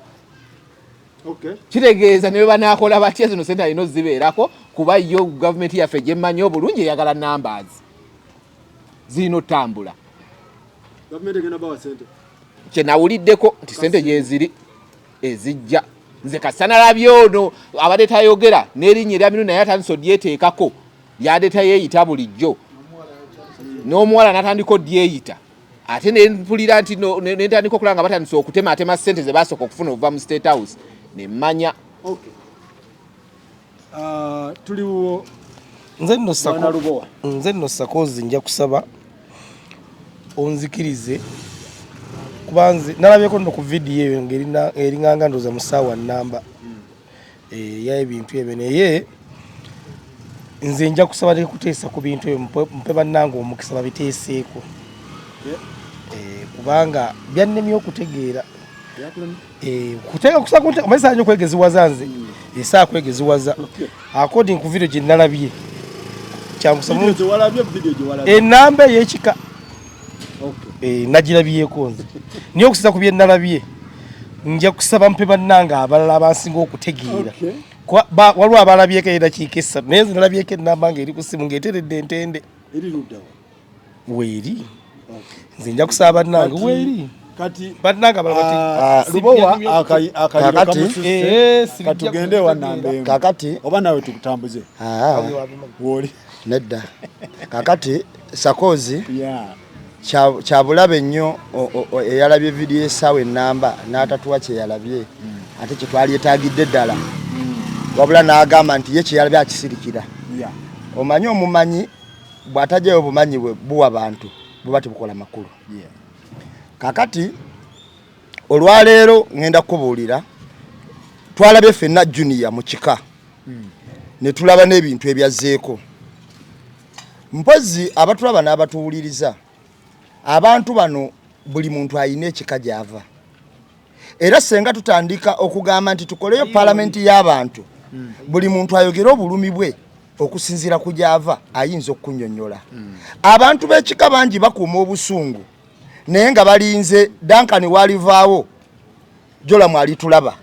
kitegeeza ne banakola batya zino ssente alina ozibeerako kuba yo gavumenti yaffe gyemmanyi obulungi eyagala numbers zirina otambula kyenawuliddeko nti ssente gyeziri ezijja nze kasanalabye ono abadde tayogera n'erinnya erya minu naye atandise odyeteekako yadeta yeeyita bulijjo n'omuwala n'atandika odyeyita ate nempulira nti nentandika okulaba nga batandise okutematema ssente ze basooka okufuna okuva mu State House nemmanya tuliwo nze nno Sakozi nja kusaba onzikirize kuba nze nalabyeko nno ku vidiyo eyo ng'eringanga ndooza mu ssaawa nnamba y'ebintu ebyo naye nze nja kusaba tekuteesa ku bintu ebyo mpe bannange omukisa babiteeseeko kubanga byannemye okutegeera kuteeka kusaba omanyisa nyo okwegeziwaza nze esa kwegeziwaza according ku video gye nalabye kyankusamu enamba ey'ekika nagirabyeko nze niyo okusiza ku bye nalabye nja kusaba mpe bannanga abalala abansinga okutegeera waliwo abalabyeko edakiika 3 naye nze nalabyeko enamba ng'eri ku simu ng'eteredde entende weeri nze nja kusaba bannanga weeri kati bannanga lubowa katugende wanambe kakati oba nawe tukutambuze woli nedda kakati sakozi kyabulabe nnyo eyalabye vidiyo esaawa ennamba n'atatuwa kyeyalabye ate kyetwalyetaagidde ddala wabula n'agamba nti ye kyeyalabye akisirikira omanyi omumanyi bw'atajjayo obumanyi bwe buwa bantu buba tebukola makulu kakati olwaleero ngenda kukubuulira twalabye ffenna junior mu kika ne tulaba n'ebintu ebyazzeeko mpozi abatulaba n'abatuwuliriza abantu bano buli muntu ayina ekika gy'ava era senga tutandika okugamba nti tukoleyo palamenti y'abantu buli muntu ayogere obulumi bwe okusinziira ku gy'ava ayinza okukunnyonnyola abantu b'ekika bangi bakuuma obusungu naye nga balinze Duncan walivaawo Jolam alitulaba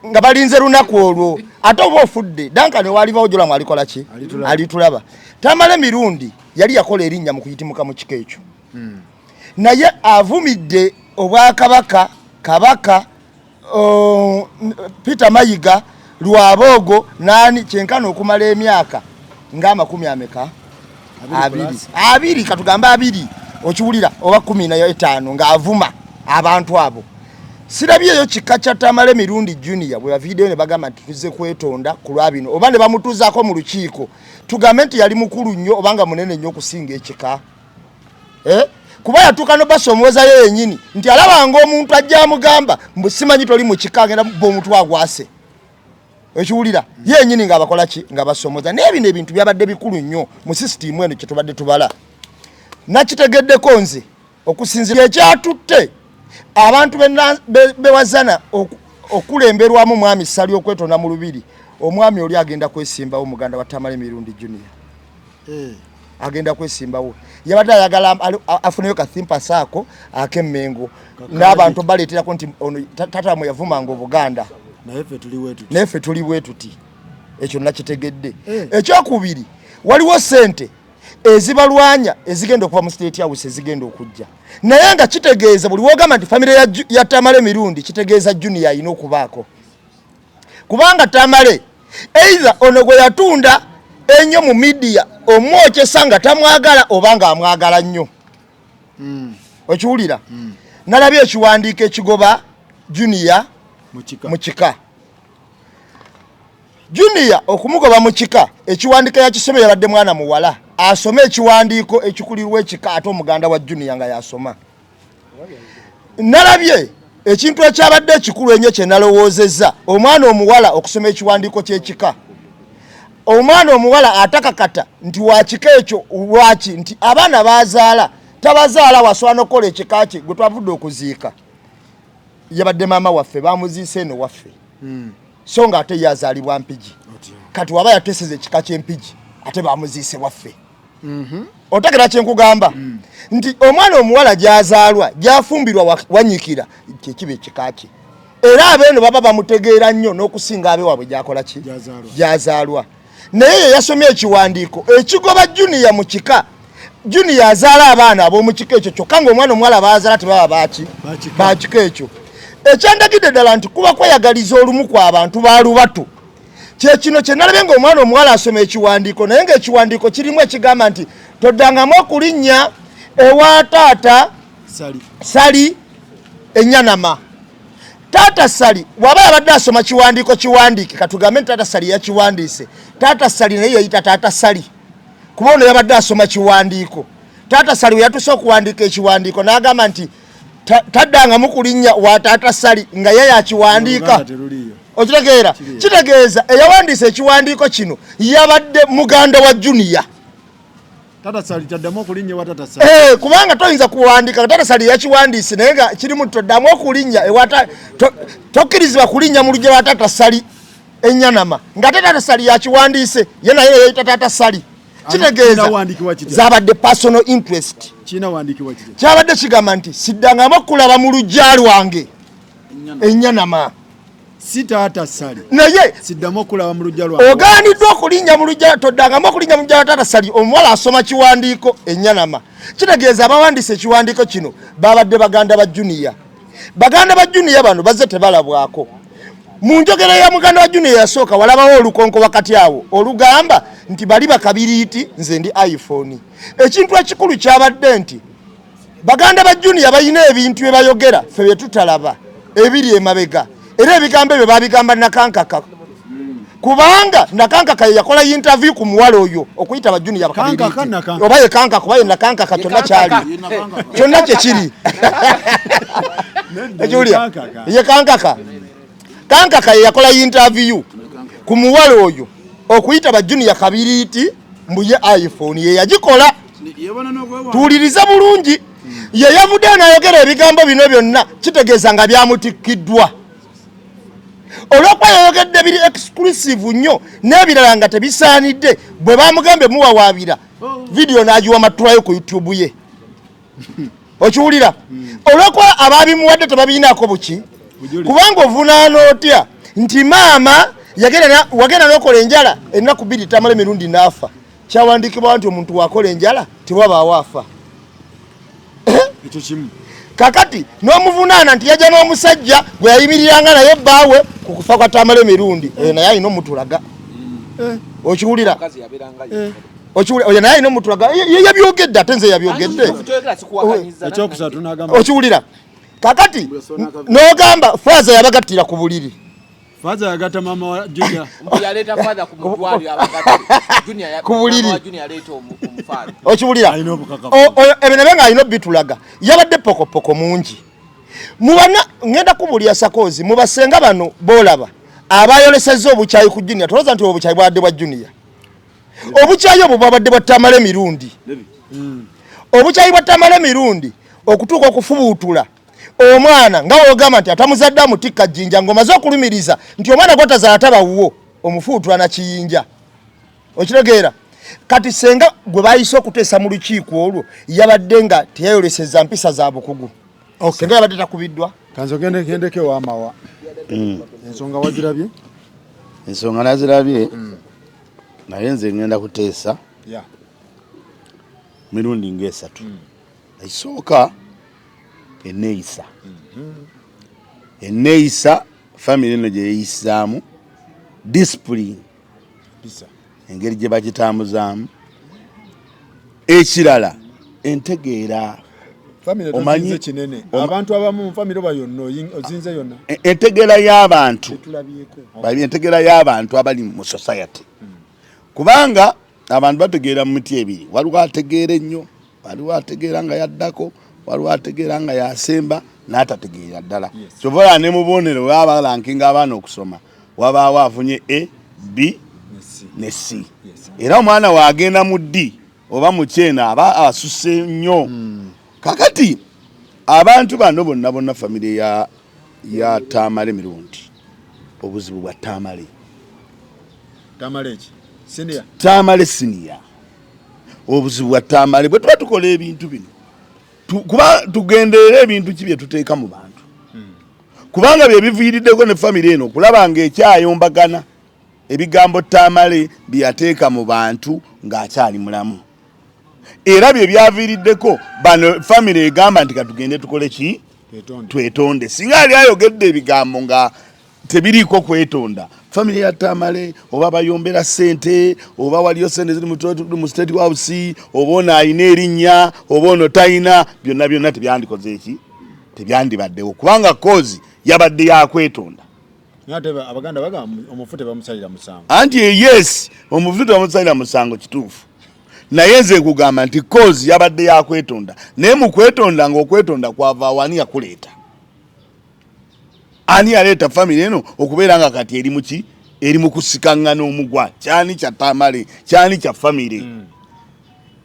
nga balinze lunaku olwo ate oba ofudde Duncan walivaawo Jolam alikola ki alitulaba tamale mirundi yali yakola erinnya mu kuyitimuka mu kika ekyo naye avumidde obwakabaka kabaka Peter Mayiga Lwabogo nani kyenkana okumala emyaka nga 20 abiri katugamba abiri okiwulira oba 15 ng'avuma abantu abo sirabyeyo kika kya Tamale mirundi junior bwe video ne bagamba nti tuze kwetonda ku lwabino oba ne bamutuzaako mu lukiiko tugambe nti yali mukulu nnyo obanga munene nnyo okusinga ekika kuba yatuuka no basomoza ye yennyini nti alabanga omuntu ajja amugamba simanyi toli mu kika agenda mubba omutwe agwase ekiwulira yennyini ng'abakola ki nga basomoza naye bino ebintu byabadde bikulu nnyo mu sisitimu eno kyetubadde tubala nakitegeddeko nze okusinzira ekyatutte abantu bewazana okulemberwamu mwami Sali okwetonda mu lubiri omwami oli agenda kwesimbawo muganda wa Tamale mirundi junior agenda kwesimbawo yabadde ayagala afuneyo kathimpa saako akemmengo n'abantu baleeterako nti tatamu yavumanga Obuganda naye ffe tuli bwe tuti ekyo nakitegedde ekyokubiri waliwo sente ezibalwanya ezigenda okuva mu state house ezigenda okujja naye nga kitegeeza buli wogamba nti famire ya Tamale mirundi kitegeeza junior ayina okubaako kubanga Tamale either ono gwe yatunda ennyo mu media omwokyesa nga tamwagala obanga amwagala nnyo okiwulira nalabye ekiwandiiko ekigoba junior mu kika junior okumugoba mu kika ekiwandiiko yakisomera yabadde mwana muwala asome ekiwandiiko ekikulirwa ekika ate omuganda wa junior nga yasoma nalabye ekintu ekyabadde ekikulu ennyo kye nalowoozezza omwana omuwala okusoma ekiwandiiko ky'ekika omwana omuwala atakakata nti wakika ekyo lwaki nti abaana bazaala tabazaala waswana okukola ekika kye gwe twavudde okuziika yabadde maama waffe bamuziise eno waffe so nga ate yazaalibwa mpigi kati waba yateseza ekika ky'empigi ate bamuziise waffe otegera kyenkugamba nti omwana omuwala gyazaalwa gyafumbirwa wanyikira kyekiba ekika kye era abeeno baba bamutegeera nnyo n'okusinga abe waabwe gyakola ki gyazaalwa naye ye yasomye ekiwandiiko ekigoba junior mu kika junior azaala abaana ab'omu kika ekyo kyokka ng'omwana omuwala bazaala tebaba bakika ekyo ekyandagidde ddala nti kuba kweyagaliza olumu kw'abantu ba lubatu kyekino kye nalabye ng'omwana omuwala asoma ekiwandiiko naye ng'ekiwandiiko kirimu ekigamba nti toddangamu okulinnya ewa taata Sali Ennyanama Taata Sali waba yabadde asoma kiwandiiko kiwandiike katugambe nti Taata Sali yakiwandiise Taata Sali naye yayita Taata Sali kuba ono yabadde asoma kiwandiiko Taata Sali we yatuuse okuwandiika ekiwandiiko n'agamba nti taddangamu kulinnya wa Taata Sali nga ye yakiwandiika okitegeera kitegeeza eyawandiisa ekiwandiiko kino yabadde muganda wa junior Tata Sali taddamu okulinnya wa Tata Sali. Kubanga toyinza kuwandika Tata Sali yakiwandiise naye nga kirimu toddamu okulinnya ewata tokkirizibwa kulinnya mu lugero lwa Tata Sali Enyanama nga Tata Sali yakiwandiise ye naye yeyita Tata Sali kitegeeza zabadde personal interest kyabadde kigamba nti siddangamu okulaba mu lujja lwange Enyanama si Tata Sali naye siddamu okulaba mu lujja lwange ogaaniddwa okulinnya mu lujja toddangamu okulinnya mu lujja lwa Tata Sali omuwala asoma kiwandiiko Enyanama kitegeeza abawandiise ekiwandiiko kino babadde baganda ba Junior bano bazze tebalabwako mu njogera ya muganda wa Junior yasooka walabawo olukonko wakati awo olugamba nti bali bakabiriiti nze ndi iPhone ekintu ekikulu kyabadde nti baganda ba Junior bayina ebintu bye bayogera ffe bye tutalaba ebiri emabega era ebigambo ebyo babigamba Nakankaka kubanga Nakankaka yakola interview ku muwala oyo okuyita ba Junior bakabiriiti oba ye Kankaka oba ye Nakankaka kyonna kyali kyonna kyekiri Julia ye Kankaka yakola interview ku muwala oyo okuyita ba Junior kabiriiti mbuye iPhone ye yagikola tuwuliriza bulungi ye yavudde n'ayogera ebigambo bino byonna kitegeeza nga byamutikiddwa olw'okuba yayogedde biri exclusive nnyo n'ebirala nga tebisaanidde bwe bamugambe muwawaabira video n'agiwa matulayo ku YouTube ye okiwulira olw'okuba ababimuwadde tebabiinaako buki kubanga ovunaana otya nti maama wagenda n'okola enjala ennaku bbiri tamala emirundi n'afa kyawandikibwa nti omuntu wakola enjala tewabaawo afa ekyo kimu kakati n'omuvunaana nti yajja n'omusajja gwe yayimiriranga naye bbaawe ku kufa kwa tamala emirundi naye alina omutulaga okiwulira oyo naye alina omutulaga yabyogedde ate nze yabyogedde ekyokusatu n'agamba okiwulira kakati n'ogamba Faaza yabagattira ku buliri Faaza yagatta maama wa Junior yaleta Faaza ku mutwali abagatta Junior ku buliri yaleta omufaaza okiwulira ebyo nabyo ng'alina bitulaga yabadde pokopoko mungi mubana ngenda kubulya Sakozi mubasenga bano boolaba abayolesezza obukyayi ku Junior toloza nti obukyayi bwadde bwa Junior obukyayi obwo bwabadde bwa Tamala emirundi obukyayi bwa Tamala emirundi okutuuka okufubuutula omwana nga wogamba nti atamuzadde amutikka jjinja ng'omaze okulumiriza nti omwana gwatazaala tabawuwo omufuutula na kiyinja okitegeera kati senga gwe bayise okuteesa mu lukiiko olwo yabadde nga teyayolesezza mpisa za bukugu senga yabadde takubiddwa kanzo gendeke wamawa ensonga wazirabye ensonga nazirabye naye nze ngenda kuteesa mirundi ng'esatu ekisooka eneeyisa family eno gye yeeyisaamu discipline engeri gye bagitambuzaamu ekirala entegeera omanyi kinene abantu abamu mu family bayonna ozinze yonna entegeera y'abantu abali mu society kubanga abantu bategeera mu miti ebiri waliwo ategeera ennyo waliwo ategeera nga yaddako waliwo ategeera nga yasemba n'atategeera ddala kyovola ne mu bubonero baba balankinga abaana okusoma wabaawo afunye A, B ne C era omwana waagenda mu D oba mu kyena aba asusse nnyo kakati abantu bano bonna famire ya Tamale emirundi obuzibu bwa Tamale senior obuzibu bwa Tamale bwe tuba tukola ebintu bino kuba tugenderera ebintu ki bye tuteeka mu bantu kubanga bye biviiriddeko ne famire eno okulaba ng'ekyayombagana ebigambo Tamale bye yateeka mu bantu ng'akyali mulamu era bye byaviiriddeko bano famire egamba nti katugende tukole ki twetonde singa ali ayogedde ebigambo nga tebiriiko kwetonda family ya Tamale oba bayombera sente oba waliyo sente ziri mu state house oba ono ayina erinnya oba ono tayina byonna tebyandikoze eki tebyandibaddewo kubanga kozi yabadde yakwetonda abaganda bagamba omufute bamusalira musango anti yes omufute bamusalira musango kituufu naye nze nkugamba nti kozi yabadde yakwetonda naye mu kwetonda ng'okwetonda kwava wani yakuleeta ani yaleeta family eno okubeera nga kati eri muki eri mu kusikangana omugwa kyani kya Tamale kyani kya family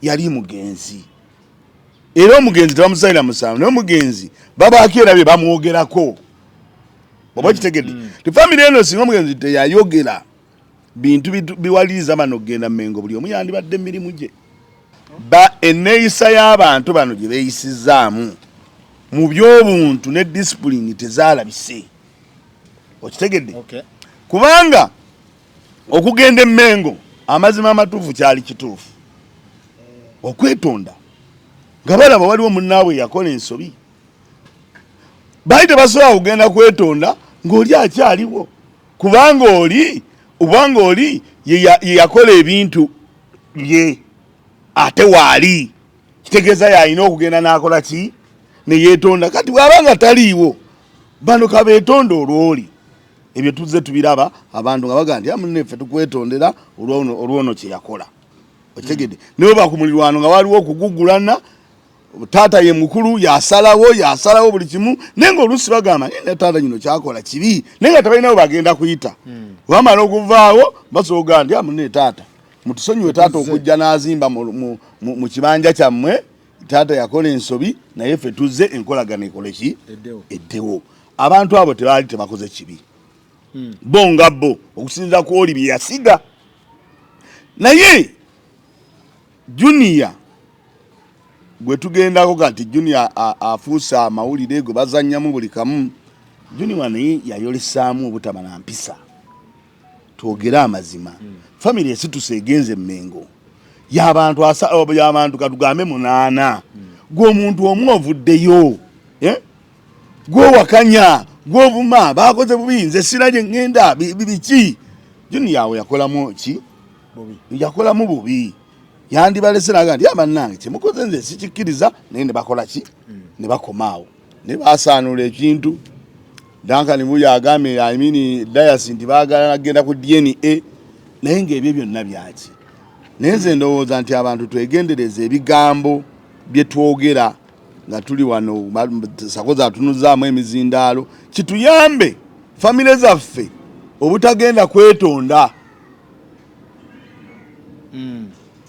yali mugenzi era omugenzi tebamusayira musanvu naye omugenzi babaako era bye bamwogerako oba kitegedde ti family eno singa omugenzi teyayogera bintu biwaliriza bano okugenda Mmengo buli omu yandibadde emirimu gye enneeyisa y'abantu bano gye beeyisizaamu mu by'obuntu ne disipulini tezaalabise okitegedde kubanga okugenda Mmengo amazima amatuufu kyali kituufu okwetonda nga balaba waliwo munnaabwe yakola ensobi baali tebasobola kugenda kwetonda ng'oli akyaliwo kubanga oli ye yakola ebintu bye ate waali kitegeeza yalina okugenda n'akola ki ne yeetonda kati bw'abanga taliiwo bano kabeetonda olw'oli ebyo tuzze tubiraba abantu nga baga nti amuneffe tukwetondera olwono kye yakola okitegedde naye bakumulirwano nga waliwo okugugulana taata ye mukulu yasalawo buli kimu naye ng'oluusi bagamba ne taata kino kyakola kibi naye nga tebalinawo bagenda kuyita bamala okuvaawo basobola nti amune taata mutusonyiwe taata okujja n'azimba mu kibanja kyammwe taata yakola ensobi naye ffe tuzze enkolagana ekole ki eddewo abantu abo tebaali tebakoze kibi bo nga bo okusinza ku oli bye yasiga naye Junior gwe tugendako kati Junior afuusa amawulire gwe bazannyamu buli kamu Junior naye yayolesaamu obutaba na mpisa twogera amazima family esituse egenze Mmengo y'abantu katugambe 8 gwe omuntu omu ovuddeyo gwe wakanya gwe ovuma bakoze bubi nze siraje ngenda bibiki Junior yawe yakolamu ki yakolamu bubi yandibaleseraga ndi abannange kyemukoze nze sikikkiriza naye ne bakola ki ne bakomaawo ne basaanula ekintu Duncan Buya agambe Dias nti baagala nagenda ku DNA naye ng'ebyo byonna byaki naye nze ndowooza nti abantu twegendereze ebigambo bye twogera nga tuli wano sakoza atunuzaamu emizindaalo kituyambe famire zaffe obutagenda kwetonda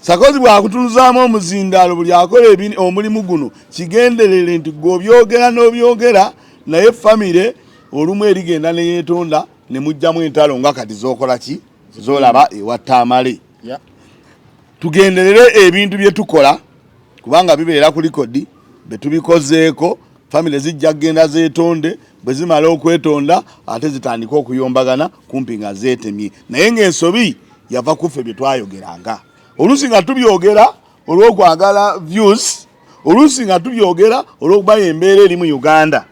sakozi bwakutunuzaamu omuzindaalo buli akola omulimu guno kigenderere nti gw'obyogera n'obyogera naye famire olumu erigenda ne yeetonda ne mujjamu entalo nga kati zookola ki zoolaba ewattaamale tugenderere ebintu bye tukola kubanga bibeera ku likodi be tubikozeeko famire zijja kgenda zeetonde bwe zimala okwetonda ate zitandika okuyombagana kumpi nga zeetemye naye ng'ensobi yava ku ffe bye twayogeranga oluusi nga tubyogera olw'okwagala views oluusi nga tubyogera olw'okuba embeera eri mu Uganda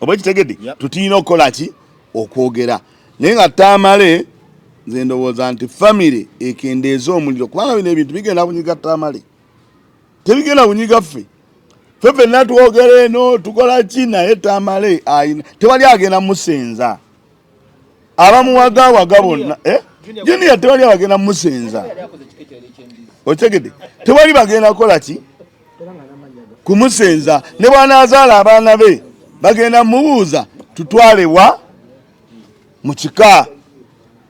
oba kitegedde tutiina okukola ki okwogera naye nga Tamale nze ndowooza nti famire ekendeeza omuliro kubanga bino ebintu bigenda kunyiga Tamale tebigenda kunyiga ffe ffenna twogera eno tukola ki naye Tamale tewali agenda musenza abamuwagawaga bonna Junior tewali abagenda musenza okitegedde tewali bagenda kukola ki kumusenza ne bw'anaazaala abaana be bagenda mubuuza tutwalewa mu kika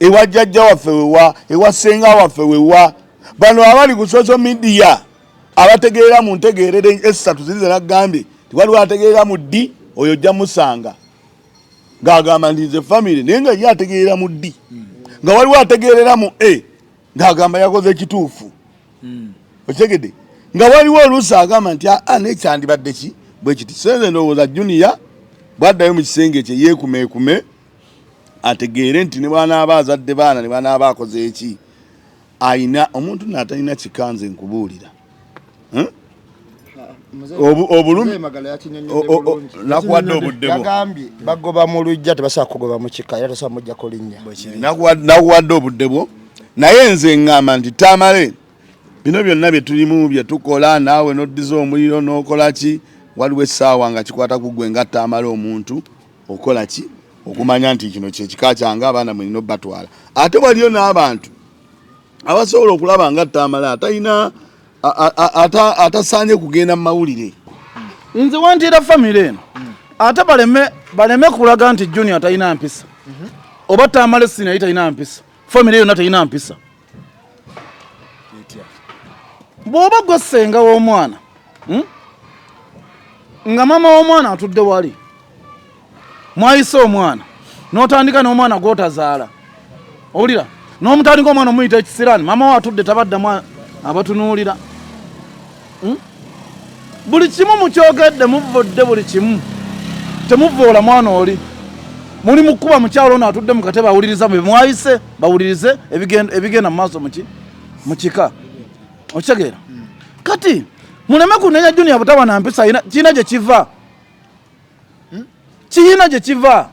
ewa jjajja waffe wewa ewa ssenga waffe wewa bano abali ku social media abategeera mu ntegeerere esatu zirize naggambye tiwaliwo ategeera mu ddi oyo ojja musanga ng'agamba nti nze famire naye nga ye ategeera mu ddi nga waliwo ategeerera mu ng'agamba yakoze ekituufu okitegedde nga waliwo oluusi agamba nti nekyandibadde ki bwe kiti senze ndowooza Junior bwaddayo mu kisenge kye yeekumeekume ategeere nti ne bwanaaba azadde baana ne bwanaaba akoze eki ayina omuntu n'atalina kikanze nkubuulira obulumi nakuwadde obudde yagambye bagoba mu lujja tebasobola kugoba mu kika era tasobola mujjako linnya nakuwadde obudde bwo naye nze ŋŋamba nti Tamale bino byonna bye tulimu bye tukola naawe n'oddiza omuliro n'okola ki waliwo essaawa nga kikwata ku ggwe nga Tamale omuntu okola ki okumanya nti kino kyekika kyange abaana mulina obbatwala ate waliyo n'abantu abasobola okulaba nga Tamale atalina atasaanye kugenda mu mawulire nze wantiira famire eno ate baleme kulaga nti Junior talina mpisa oba Tamale sinaye talina mpisa famire yonna talina mpisa bw'oba gwe ssenga w'omwana nga mama w'omwana atudde wali mwayise omwana n'otandika n'omwana gw'otazaala owulira n'omutandika omwana omuyita ekisiraani mama we atudde tabaddamu abatunuulira buli kimu mukyogedde muvudde buli kimu temuvoola mwana oli muli mukuba mukyalo ono atudde mu katebe awuliriza bwe mwayise bawulirize ebigenda mu maaso mukika okitegeera kati muleme kunenya Junior butaba na mpisa kiina gye kiva kiina gye kiva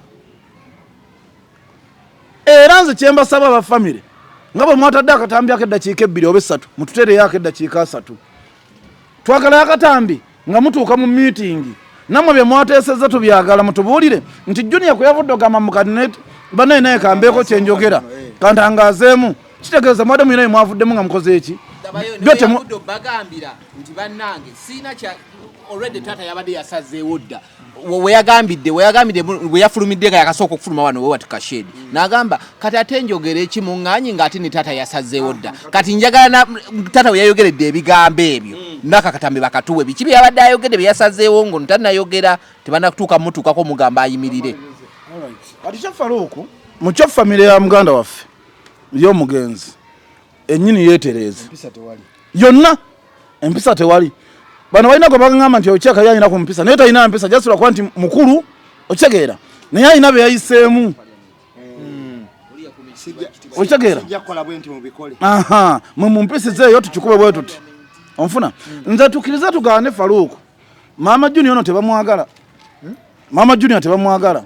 era nze kyembasaba abafamire nga bwe mwatadde akatambi ak'eddakiika 2 oba 3 mututereyo ak'eddakiika 3 twagala akatambi nga mutuuka mu miitingi namwe bye mwateesezza tubyagala mutubuulire nti Junior kwe yavudde ogamba mu kabineeti banaye naye kambeeko kye njogera kantangaazeemu kitegeeza mwadde muyina mwavuddemu nga mukoze eki bagambira nti bannange siina kya already tata yabadde yasazeewo dda weyagambidde bwe yafulumidde nga yakasooka okufuluma wano wewati kashedi n'agamba kati ate njogera ekimuŋŋaanyi ng'ate ne tata yasazeewo dda kati njagala tata we yayogeredde ebigambo ebyo n'akakatambi bakatuwe biki bye yabadde ayogedde bye yasazeewo ngo ntanayogera tebanatuuka mutuukako mugamba ayimirire kati kyafaluuku mu kyo famire ya muganda waffe y'omugenzi ennyini yeetereeze yonna empisa tewali bano balina gwe bagamba nti okyeka yalina ku mpisa naye talina mpisa jasula kuba nti mukulu okitegeera naye alina be yayiseemu okitegeera mwe mumpisize eyo tukikube bwe tuti onfuna nze tukkiriza tugaane Faluuku maama Junior ono tebamwagala maama Junior tebamwagala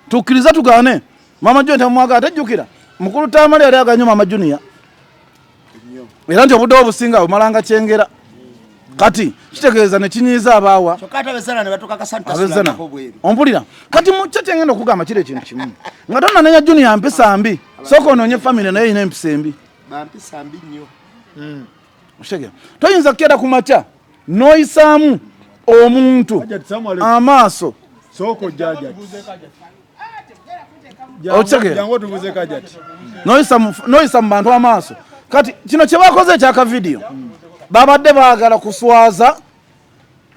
tukkiriza tugaane maama Junior tebamwagala tejjukira mukulu Tamale yali aganye maama Junior era nti obudde obusinga bumalanga kyengera kati kitegeeza ne kinyiiza abaawa ompulira kati mukyo kyengenda okugamba kiri ekintu kimu nga tonanenya Junior mpisa mbi sooka onoonye famire naye erina empisa embi toyinza kukera ku makya n'oyisaamu omuntu amaaso n'oyisa mu bantu amaaso kati kino kye bakoze ekyaka vidiyo babadde baagala kuswaza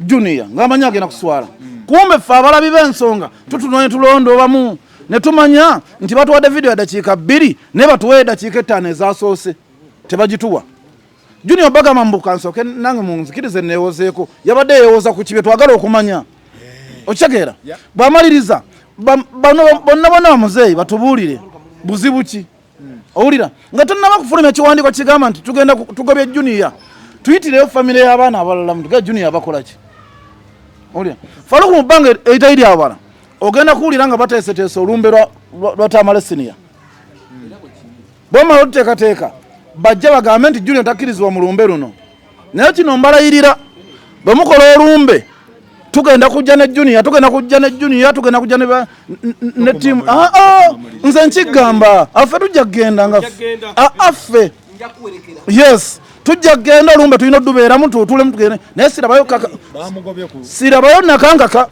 Junior ng'amanyi agenda kuswala kumbe ffe abalabi b'ensonga tutunoye tulonda obamu ne tumanya nti batuwadde vidiyo ya dakiika 2 naye batuwe edakiika 5 ezasoose tebagituwa Junior bagamba mbuka nsooke nange munzikirize neewozeeko yabadde yeewoza ku kibye twagala okumanya okitegeera bw'amaliriza bonna bamuzeeyi batubuulire buzibu ki owulira nga tonnaba kufulumya ekiwandiiko kigamba nti tugenda tugobye Junior tuyitireyo famire y'abaana abalala mutuge Junior bakola ki owulira Faluuku mu bbanga eritayi lyabala ogenda kuwulira nga bateeseteese olumbe lwa Tamale Senior bomala oluteekateeka bajja bagambe nti Junior takkirizibwa mu lumbe luno naye kino mbalayirira bwe mukola olumbe tugenda kujja ne Junior tugenda kujja ne tiimu nze nkigamba affe tujja kgenda nga affe yes tujja kgenda olumbe tulina odubeeramu tutuulemu tugende naye sirabayo nakankaka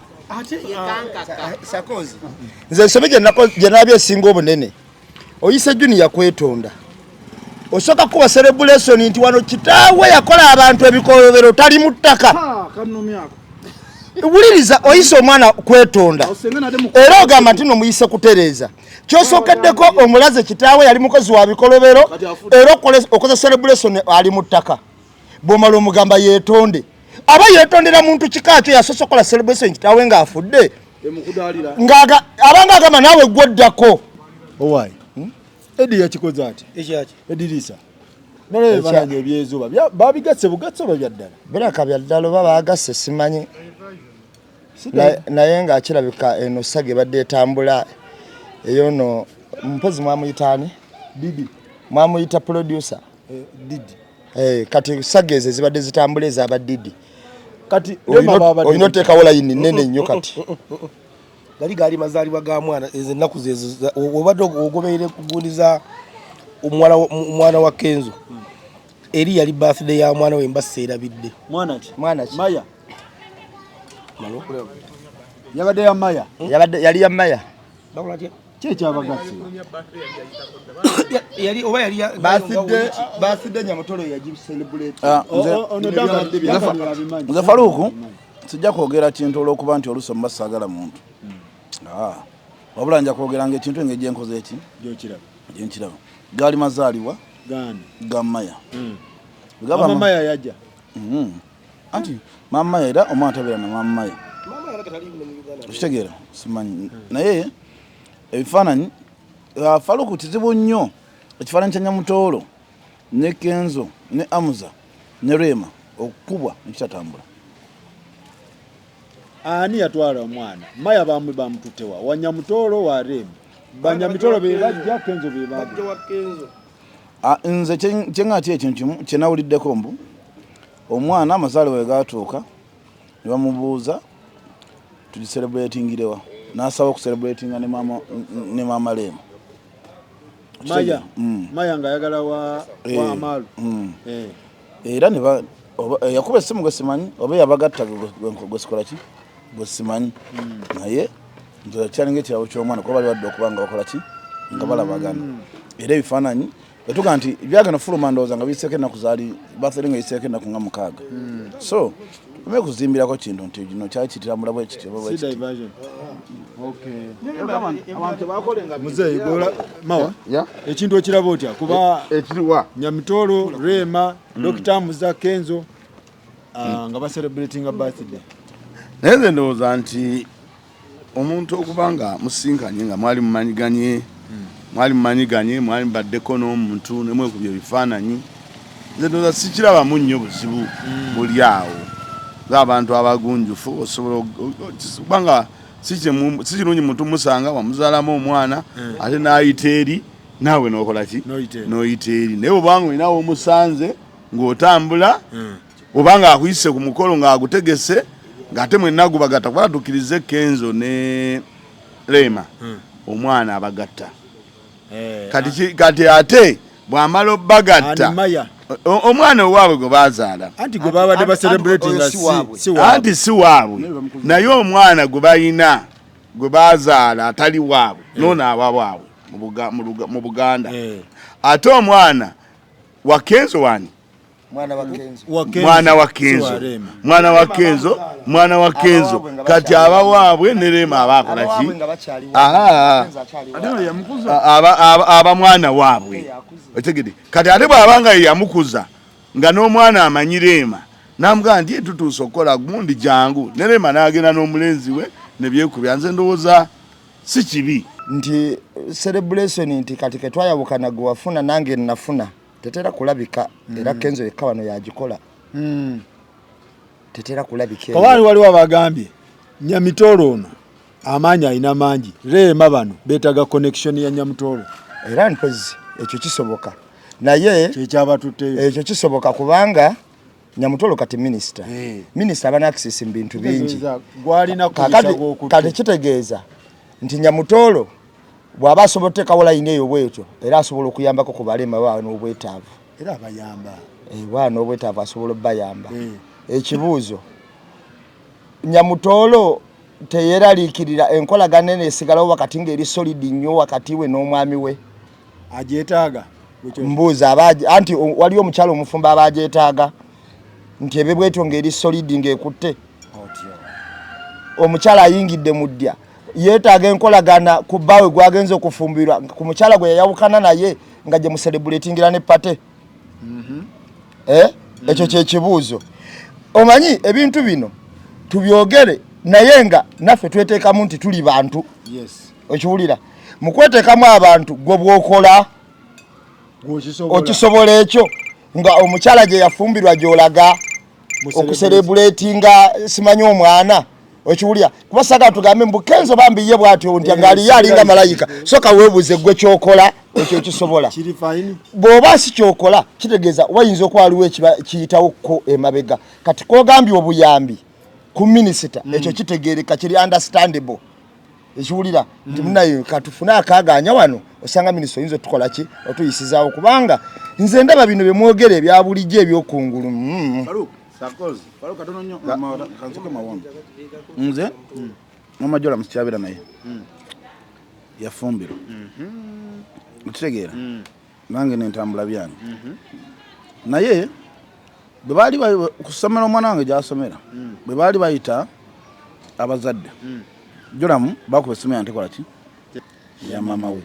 nze ensobi gye nabyo esinga obunene oyise Junior kwetonda osooka kuba celebration nti wano kitaawe yakola abantu ebikolobero tali mu ttaka wuliriza oyise omwana kwetonda era ogamba nti nomuyise kutereeza kyosookeddeko omulaze kitaawe yali mukozi wa bikolobero era okoze celebration ali mu ttaka bw'omala omugamba yeetonde aba yeetondera muntu kikaakyo yasoose okola celebration kitaawe ng'afudde abanga agamba naawe gwoddako owaayi Edi yakikoze ati Edirisa nale balanye ebyezuba babigatse bugatse oba byaddala biraka byaddala oba baagasse simanyi naye ng'akirabika eno sage badde etambula eyo no mpozi mwamuyitaani Didi mwamuyita producer Didi kati sage ezo zibadde zitambula ez'aba Didi kati olina oteekawo layini nnene nnyo kati gali mazaalibwa ga mwana ezo ennaku zezo obadde ogoberere kugundiza omwana wa Kenzo eri yali birthday ya mwana we mbasa erabidde mwana ki Maya yabadde ya Maya yali ya Maya Kyekyabagatsi. Yali oba yali basidde Nyamutolo yaji celebrate. Nze Faruku sijja kwogera kintu olw'okuba nti oluusi mba saagala muntu. Wabula nja kwogeranga ekintu engeri gyenkoze eki gyenkiraba. Gaali mazaalibwa ga Maya. Mama Maya yajja. Anti Mama Maya era omwana tabeera na Mama Maya. Kitegeera simanyi naye ebifaananyi Faruku kizibu nnyo ekifaananyi kya Nyamutoolo ne Kenzo ne Amuza ne Rema okukubwa nekitatambula. Ani yatwala omwana Maya bamututewa wa Nyamutoolo wa Rema Banyamitolo be bajja Kenzo be bajja wa Kenzo. Nze kyengati ekintu kimu kyenawuliddeko mbu omwana amazaalibwa we gaatuuka ne bamubuuza tugiselebratingirewa n'asaba okuselebratinga ne Maama Rema. Maya ng'ayagala wa Amalu. Era yakuba essimu gwe simanyi oba yabagatta gwe sikola ki gwe simanyi naye nze kyalinga ekirabo ky'omwana kuba bali badde okuba nga bakola ki nga balabagana. Era ebifaananyi etuga nti byagenda fuluma ndowooza nga biseeko ennaku zaali birthday nga yiseeko ennaku nga 6. So tume kuzimbirako kintu nti kino kyali kitambula bwe kityo muzeeyi mawa ekintu ekiraba otya kuba Nyamitolo Rema Dr. Muza Kenzo nga baselebratinga birthday. Naye nze ndowooza nti omuntu okubanga musinkanye nga mwali mumanyiganye mwali baddeko n'omuntu ne mwekubya ebifaananyi nze ndowooza sikirabamu nnyo buzibu buli awo ng'abantu abagunjufu osobola kubanga si kirungi muntu musanga wamuzaalamu omwana ate n'ayita eri naawe n'okola ki n'oyita eri naye obanga olinawo omusanze ng'otambula obanga akuyise ku mukolo ng'agutegese ng'ate mwenna gubagatta kuba tukkirize Kenzo ne Rema omwana abagatta kati ate bw'amala obbagatta omwana owaabwe gwe baazaala anti gwe babadde baselebratinga anti si waabwe naye omwana gwe balina gwe baazaala atali waabwe noono abawaabwe mu Buganda ate omwana wa Kenzo wani mwana wa Kenzo kati abawaabwe ne Rema abakola ki aba mwana waabwe otegede kati ate bw'abanga yamukuza nga n'omwana amanyi Rema namugamba nti tutuuse okukola gundi jangu ne Rema n'agenda n'omulenzi we ne byekubya nze ndowooza si kibi nti celebration nti kati ketwayawukana gwe wafuna nange nafuna tetera kulabika era Kenzo yekka wano yagikola tetera kulabika kabali waliwo abagambye Nyamitolo ono amaanyi alina mangi Rema bano beetaga connection ya Nyamitolo era mpezi ekyo kisoboka naye kyekyabatutteyo ekyo kisoboka kubanga Nyamitolo kati minister abana access bintu bingi kati kitegeeza nti Nyamitolo bw'aba asobote kawola ineyo bwetyo era asobola okuyambako ku balema bawe n'obwetaavu era abayamba n'obwetaavu asobola bayamba ekibuuzo Nyamitolo teyeraliikirira enkolagana eno esigalawo wakati ng'eri solid nnyo wakati we n'omwami we agyetaaga mbuuza anti waliyo omukyalo omufumba abagyetaaga nti ebe bwetyo ng'eri solid ng'ekutte omukyala ayingidde mu ddya yeetaaga enkolagana ku bbaawe gwagenza okufumbirwa ku mukyala gwe yayawukana naye nga gye muselebratingira ne pate ekyo kyekibuuzo omanyi ebintu bino tubyogere naye nga naffe tweteekamu nti tuli bantu okiwulira mu kweteekamu abantu gwe bw'okola okisobola ekyo nga omukyala gye yafumbirwa gy'olaga okuselebulatinga simanyi omwana okiwulira kuba saga tugambe mbu Kenzo bambiye bwatyo nti ngaliyo alinga malayika soka weebuze gwe kyokola ekyo kisobola bw'oba si kyokola kitegeeza wayinza okwaliwo kiyitawo ko emabega kati kogambye obuyambi ku minisita ekyo kitegeereka kiri understandable ekiwulira nti munayo katufuna akaaganya wano osanga minisita oyinza otukola ki otuyisizaawo kubanga nze ndaba bino bye mwogera ebya bulijjo ebyokungulu nze Mama Jola musikyabira naye yafumbiro okitegeera nange nentambula byange naye bwe baali kusomera omwana wange gyasomera bwe baali bayita abazadde jolamu bakuba essimu yantekola ki ya maama we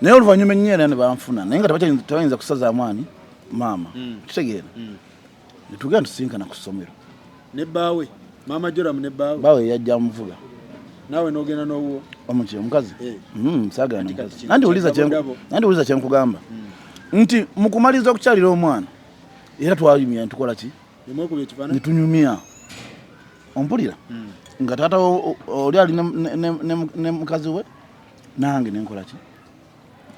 naye oluvannyuma ennyo ne banfuna naye nga tebayinza kusaza mwani maama kitegeera netugenda tusinkana ku ssomero ne bbaawe maama jolamu ne bbaawe baawe yajja muvuga naawe n'ogenda n'owuwo omuki omukazi saagala nomukazi nandiwuliza kyenkugamba nti mukumaliza okukyalira omwana era twayumya ntukola ki netunyumya ompulira nga taata oli ali ne mukazi we nange nenkola ki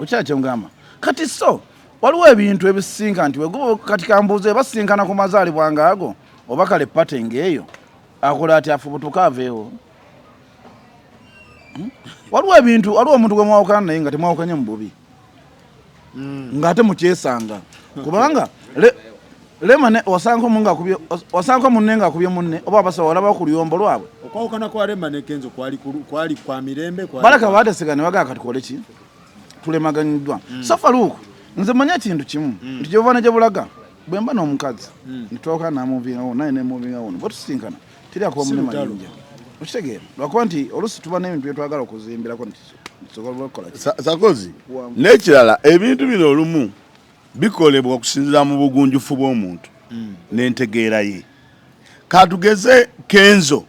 okyala kyengamba kati so waliwo ebintu ebisinka nti weguba kati kambuuze basinkana ku mazaalibwanga ago oba kale patenga eyo akola ati afubutuka aveewo waliwo ebintu waliwo omuntu gwe mwawukana naye nga temwawukanye mu bubi ng'ate mukyesanga kubanga lema wasanga munne ng'akubye munne oba abasawo olaba ku luyombo lwabwe okwawukana kwa lema ne kenzo kwali kwa mirembe balaka baatesigane bagaa kati kole ki tulemaganyiddwa so Faluku nze manya ekintu kimu nti gyova ne gye bulaga bwe mba n'omukazi nitooka namuvingawo naye nemuvingawo bwe tusinkana teri akuba munne mayinja okitegeera lwakuba nti olusi tuba n'ebintu byetwagala okuzimbirako nti tusobola okukola Sakozi n'ekirala ebintu bino olumu bikolebwa okusinziira mu bugunjufu bw'omuntu n'entegeera ye katugeze Kenzo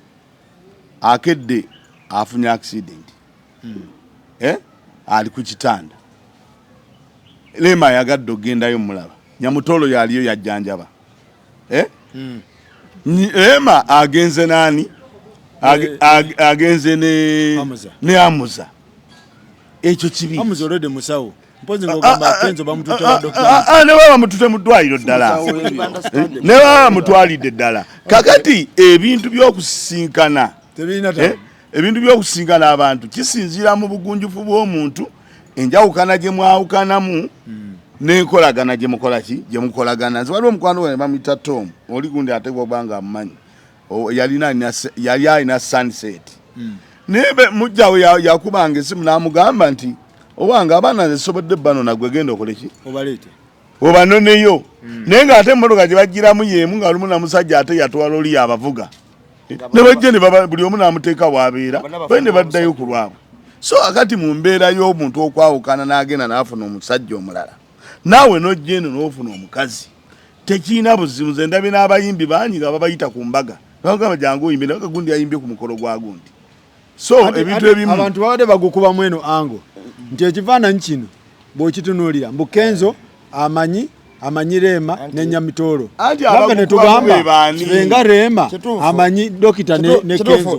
akedde afunye accident ali ku kitanda Lema yagadde ogendayo mulaba Nyamutolo yaliyo yajjanjaba Lema agenze nani agenze ne Amuza ekyo kibi Amuza already musawo mpozi ngogamba Kenzo bamututira dokita ne baba mutute mu ddwaliro ddala ne baba mutwalidde ddala kakati ebintu by'okusinkana ebintu by'okusinkana abantu kisinziira mu bugunjufu bw'omuntu enjawukana gye mwawukanamu n'enkolagana gye mukola ki gye mukolagana nze waliwo omukwano gwe bamuyita Tom oli gundi ate bw'obanga amumanyi yali alina Sunset naye mujjawe yakubanga esimu n'amugamba nti owange abaana nze sobodde bano nagwe genda okole ki obaleete obanoneyo naye ng'ate emmotoka gye bagiramu yeemu nga lumu na musajja ate yatwala oli abavuga ne bajja ne buli omu n'amuteeka bw'abeera baye ne baddayo ku lwabwe so akati mu mbeera y'omuntu okwawukana n'agenda n'afuna omusajja omulala naawe n'ojja eno n'ofuna omukazi tekiina buzibu nze ndabye n'abayimbi bangi nga babayita ku mbaga bagamba jangu oyimbe naye gundi ayimbye ku mukolo gwa gundi so ebintu ebimu abantu babadde bagukuba mweno ango nti ekifaananyi kino bw'okitunuulira mbu Kenzo amanyi Lema ne Nyamitolo nga ne tugamba nga Lema amanyi dokita ne Kenzo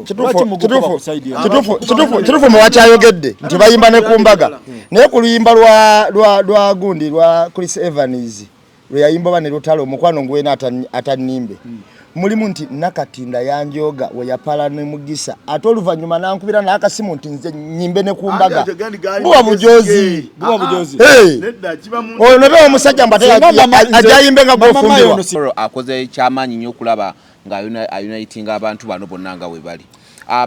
kituufu muwakyayogedde nti bayimba ne ku mbaga naye ku luyimba lwa gundi lwa Chris Evans lwe yayimba ba ne lutalo omukwano ngwena atannimbe mulimu nti nakatinda yanjoga we yapala ne mugisa ate oluvannyuma nankubira n'akasimu nti nze nyimbe ne ku mbaga buwa bujozi oyo nebe omusajja mbate ajayimbe nga gwofumbirwa akoze kyamaanyi nnyo okulaba ng'ayunitinga abantu bano bonna nga we bali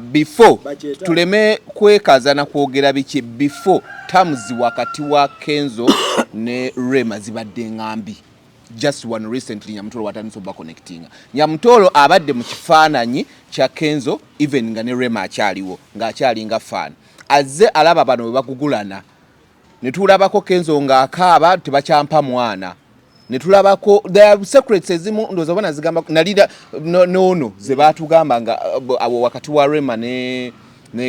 before tuleme kwekaza na kwogera biki before tamuzi wakati wa Kenzo ne Rema zibadde ngambi just one recently Nyamutolo watandise oba connecting Nyamutolo abadde mu kifaananyi kya Kenzo even nga ne Rema akyaliwo ng'akyali nga fan azze alaba bano bwe bakugulana ne tulabako Kenzo ng'akaaba tebakyampa mwana ne tulabako the secrets ezimu ndoza bana zigamba nalida no ze batugamba nga abo wakati wa Rema ne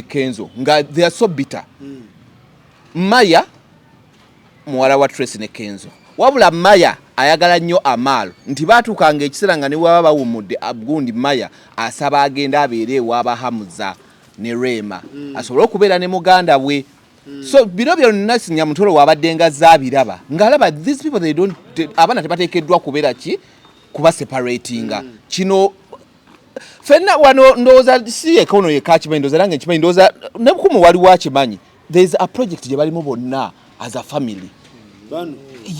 Kenzo nga they are so bitter Maya muwala wa Tracy ne Kenzo wabula Maya ayagala nnyo Amalo nti batukanga ekiseera nga ne waba bawumudde abugundi Maya asaba agenda abeere w'abahamuza ne Rema asobole okubeera ne muganda bwe so bino byonna Nyamutolo wabadde nga zaabiraba ng'alaba these people they don't abaana tebateekeddwa kubeera ki kuba separatinga kino fenna wano ndowooza si ekono yekakimanyi ndowooza nange nkimanyi ndowooza ne bukumu waliwo akimanyi there is a project gye balimu bonna as a family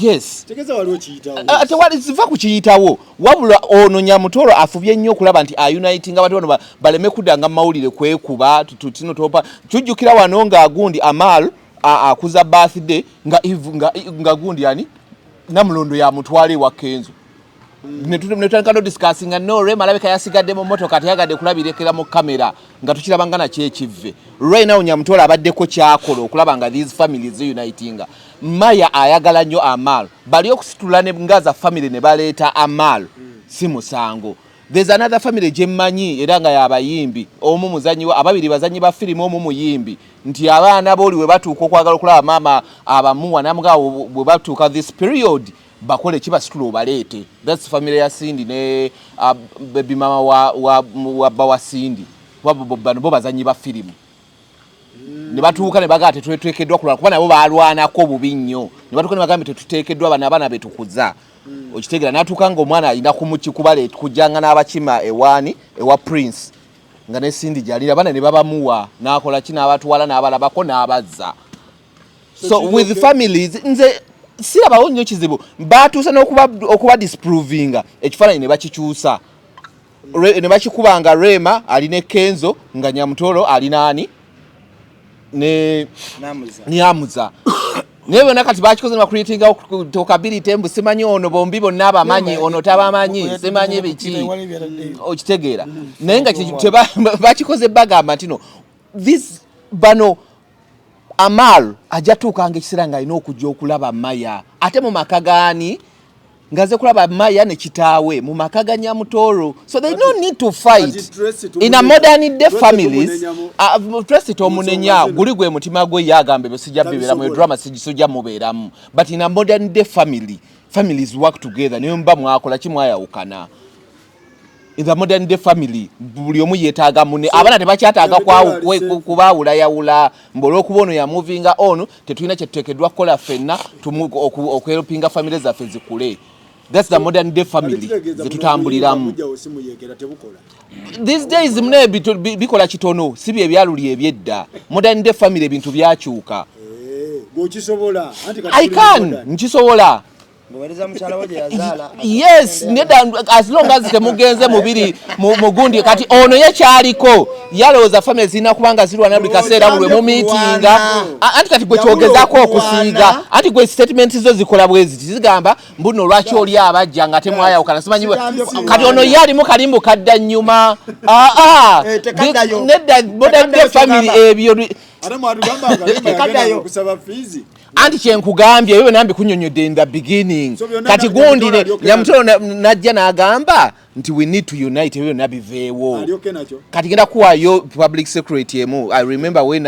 yes tegeza waliwo kiyitawo ate wali sifa kukiyitawo wabula ono Nyamutoro afubye nnyo okulaba nti uniting abantu bano baleme kudanga mawulire kwekuba tutino topa tujjukira wano nga Gundi Amal akuza birthday nga Gundi yani namulondo ya mutwale wa Kenzo netutandika discussing no Rema alabika yasigadde mu motoka yagadde kulabirekera mu kamera nga tukirabangana kyekivve right now Nyamutoro abaddeko kyakola okulaba nga these families uniting Maya ayagala nnyo Amal bali okusitula ne ngaza family ne baleeta Amal si musango. There's another family jemmanyi era nga yabayimbi omu muzanyi ababiri bazanyi ba filimu omu muyimbi nti abaana boli we batuuka okwagala okulaba mama abamuwa namga bwe batuuka this period bakole kibasitula obaleete. That's family ya Cindy ne baby mama wa bawa Cindy bano bo bazanyi ba filimu ne batuuka ne bagate twekeddwa kulala kuba nabo balwanako bubi nnyo ne batuuka ne bagambe tetuteekeddwa abaana betukuza okitegera natuuka ng'omwana alina kumukikubale kujjanga n'abakima ewa Prince nga ne Cindy jalira bana ne babamuwa n'akola kina abatwala n'abalabako n'abazza. So with families nze sirabawo nnyo kizibu batuusa n'okuba disprovinga ekifaananyi ne bakikyusa ne bakikubanga Rema alina Kenzo nga Nyamutoro alina ani ne Amuza Newe nakati bachikoze na creatinga tokability mbu simanyi ono bombi bonna abamanyi ono tabamanyi simanyi biki okitegeera naye nga bachikoze bagamba ntino this bano Amal ajatuukanga ekisera nga alina okujja okulaba Maya ate mu makagani ngaze kulaba Maya ne kitaawe mu makaga Nyamutoro so they don't need to fight in a modern day families trust to munenya guli gwe mutima gwe yagambe besijja bibera mu drama sijja muberamu but in a modern day families work together niyo mba mwakola kimwayawukana in the modern day family buli omu yetaaga mune abana tebakyataaga kubaawula yawula mbolo okubono ya moving on tetulina kyetuteekeddwa kukola fenna okwerupinga family zaffe zikule. That's the modern day family zetutambuliramu. These days mune bikola kitono si bye byaluli ebyedda modern day family ebintu byakyuka. I can nkisobola. Yes, as long as temugenze mubiri mugundi kati ono yekyaliko yalowooza family zina kubanga zirwana buli kaseera buli mu meetinga anti kati gwe kyogezako okusiiga anti gwe statement zo zikola bwezi zigamba mbuno lwaki oli abajja nga temwayawukana simanyi kati ono yalimu kalimbu kadda nnyuma nedda modern day family ebyo kusaba fizi anti kyenkugambye wewe nambi kunyonyodde in the beginning kati Gundi ne Nyamutoro najja n'agamba nti we need to unite wewe nabiveewo kati genda kuwayo public secretary emu. I remember when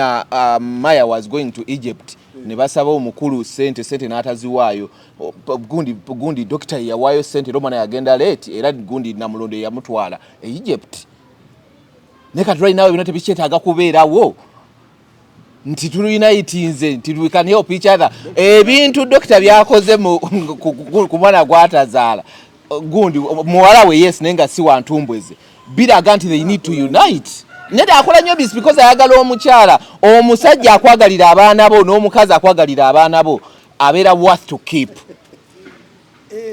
Maya was going to Egypt ne basaba omukulu sente n'ataziwaayo Gundi doctor yawayo sente romana yagenda late era Gundi namulondo yamutwala Egypt ne kati right now ebintu tebikyetaaga kubeerawo nti tulinayitinze nti we can help each other ebintu doctor byakoze ku mwana gwatazaala Gundi muwala we yes nenga si wantumbweze biraga nti they need to unite neda akola nnyo bis because ayagala omukyala omusajja akwagalira abaana bo n'omukazi akwagalira abaana bo abeera worth to keep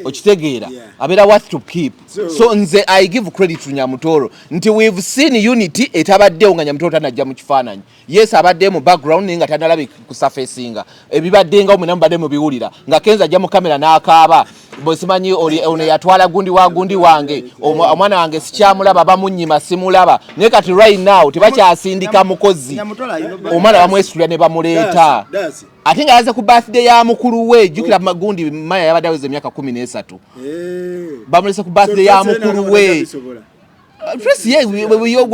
okitegeera abeera worth to keep so nze I give credit to Nyamutoro nti we've seen unity etabaddewo nga Nyamutoro tanajja mu kifaananyi yes abadde mu background nga tanalabe ku surfacinga ebibaddenga omwe nambadde mu biwulira nga Kenza ajja mu kamera n'akaaba bosimanyi ono yatwala Gundi wange omwana wange sikyamulaba bamunnyima simulaba naye kati right now tebakyasindika mukozi omwana bamwesitulira ne bamuleeta ate nga yaze ku birthday ya mukulu we jukira Gundi Maya yabadde aweze emyaka 13 bamulese ku birthday ya mukulu we Press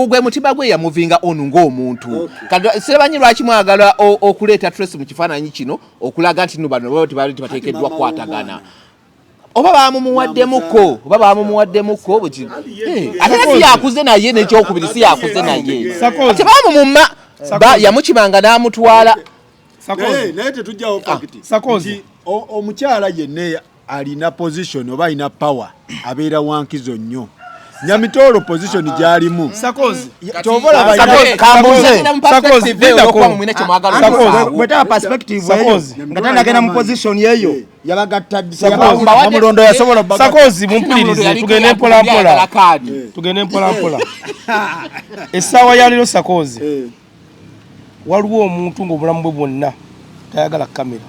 gwe mutima gwe ya movinga onu ng'omuntu kati sebanyi lwaki mwagala okuleeta Trace mu kifaananyi kino okulaga nti no bano bateekeddwa kwatagana oba bamumuwaddemuko buti ate yakuze naye n'ekyokubiri si yakuze naye ate bamumumma yamukimanga n'amutwala naye tetujjawo fakiti omukyala yenna alina position oba alina power abeera wankizo nnyo Nyamitolo position gyalimu. Sakozi. Tobola kambuze. Sakozi Mweta perspective eyo. Ngatanda gena mu position yeyo. Yabagatta Bamulondo yasobola Sakozi mumpulirize tugende mpola mpola. Tugende mpola mpola. Esawa yaliro Sakozi. Waliwo omuntu ng'obulamu bwe bwonna tayagala kamera.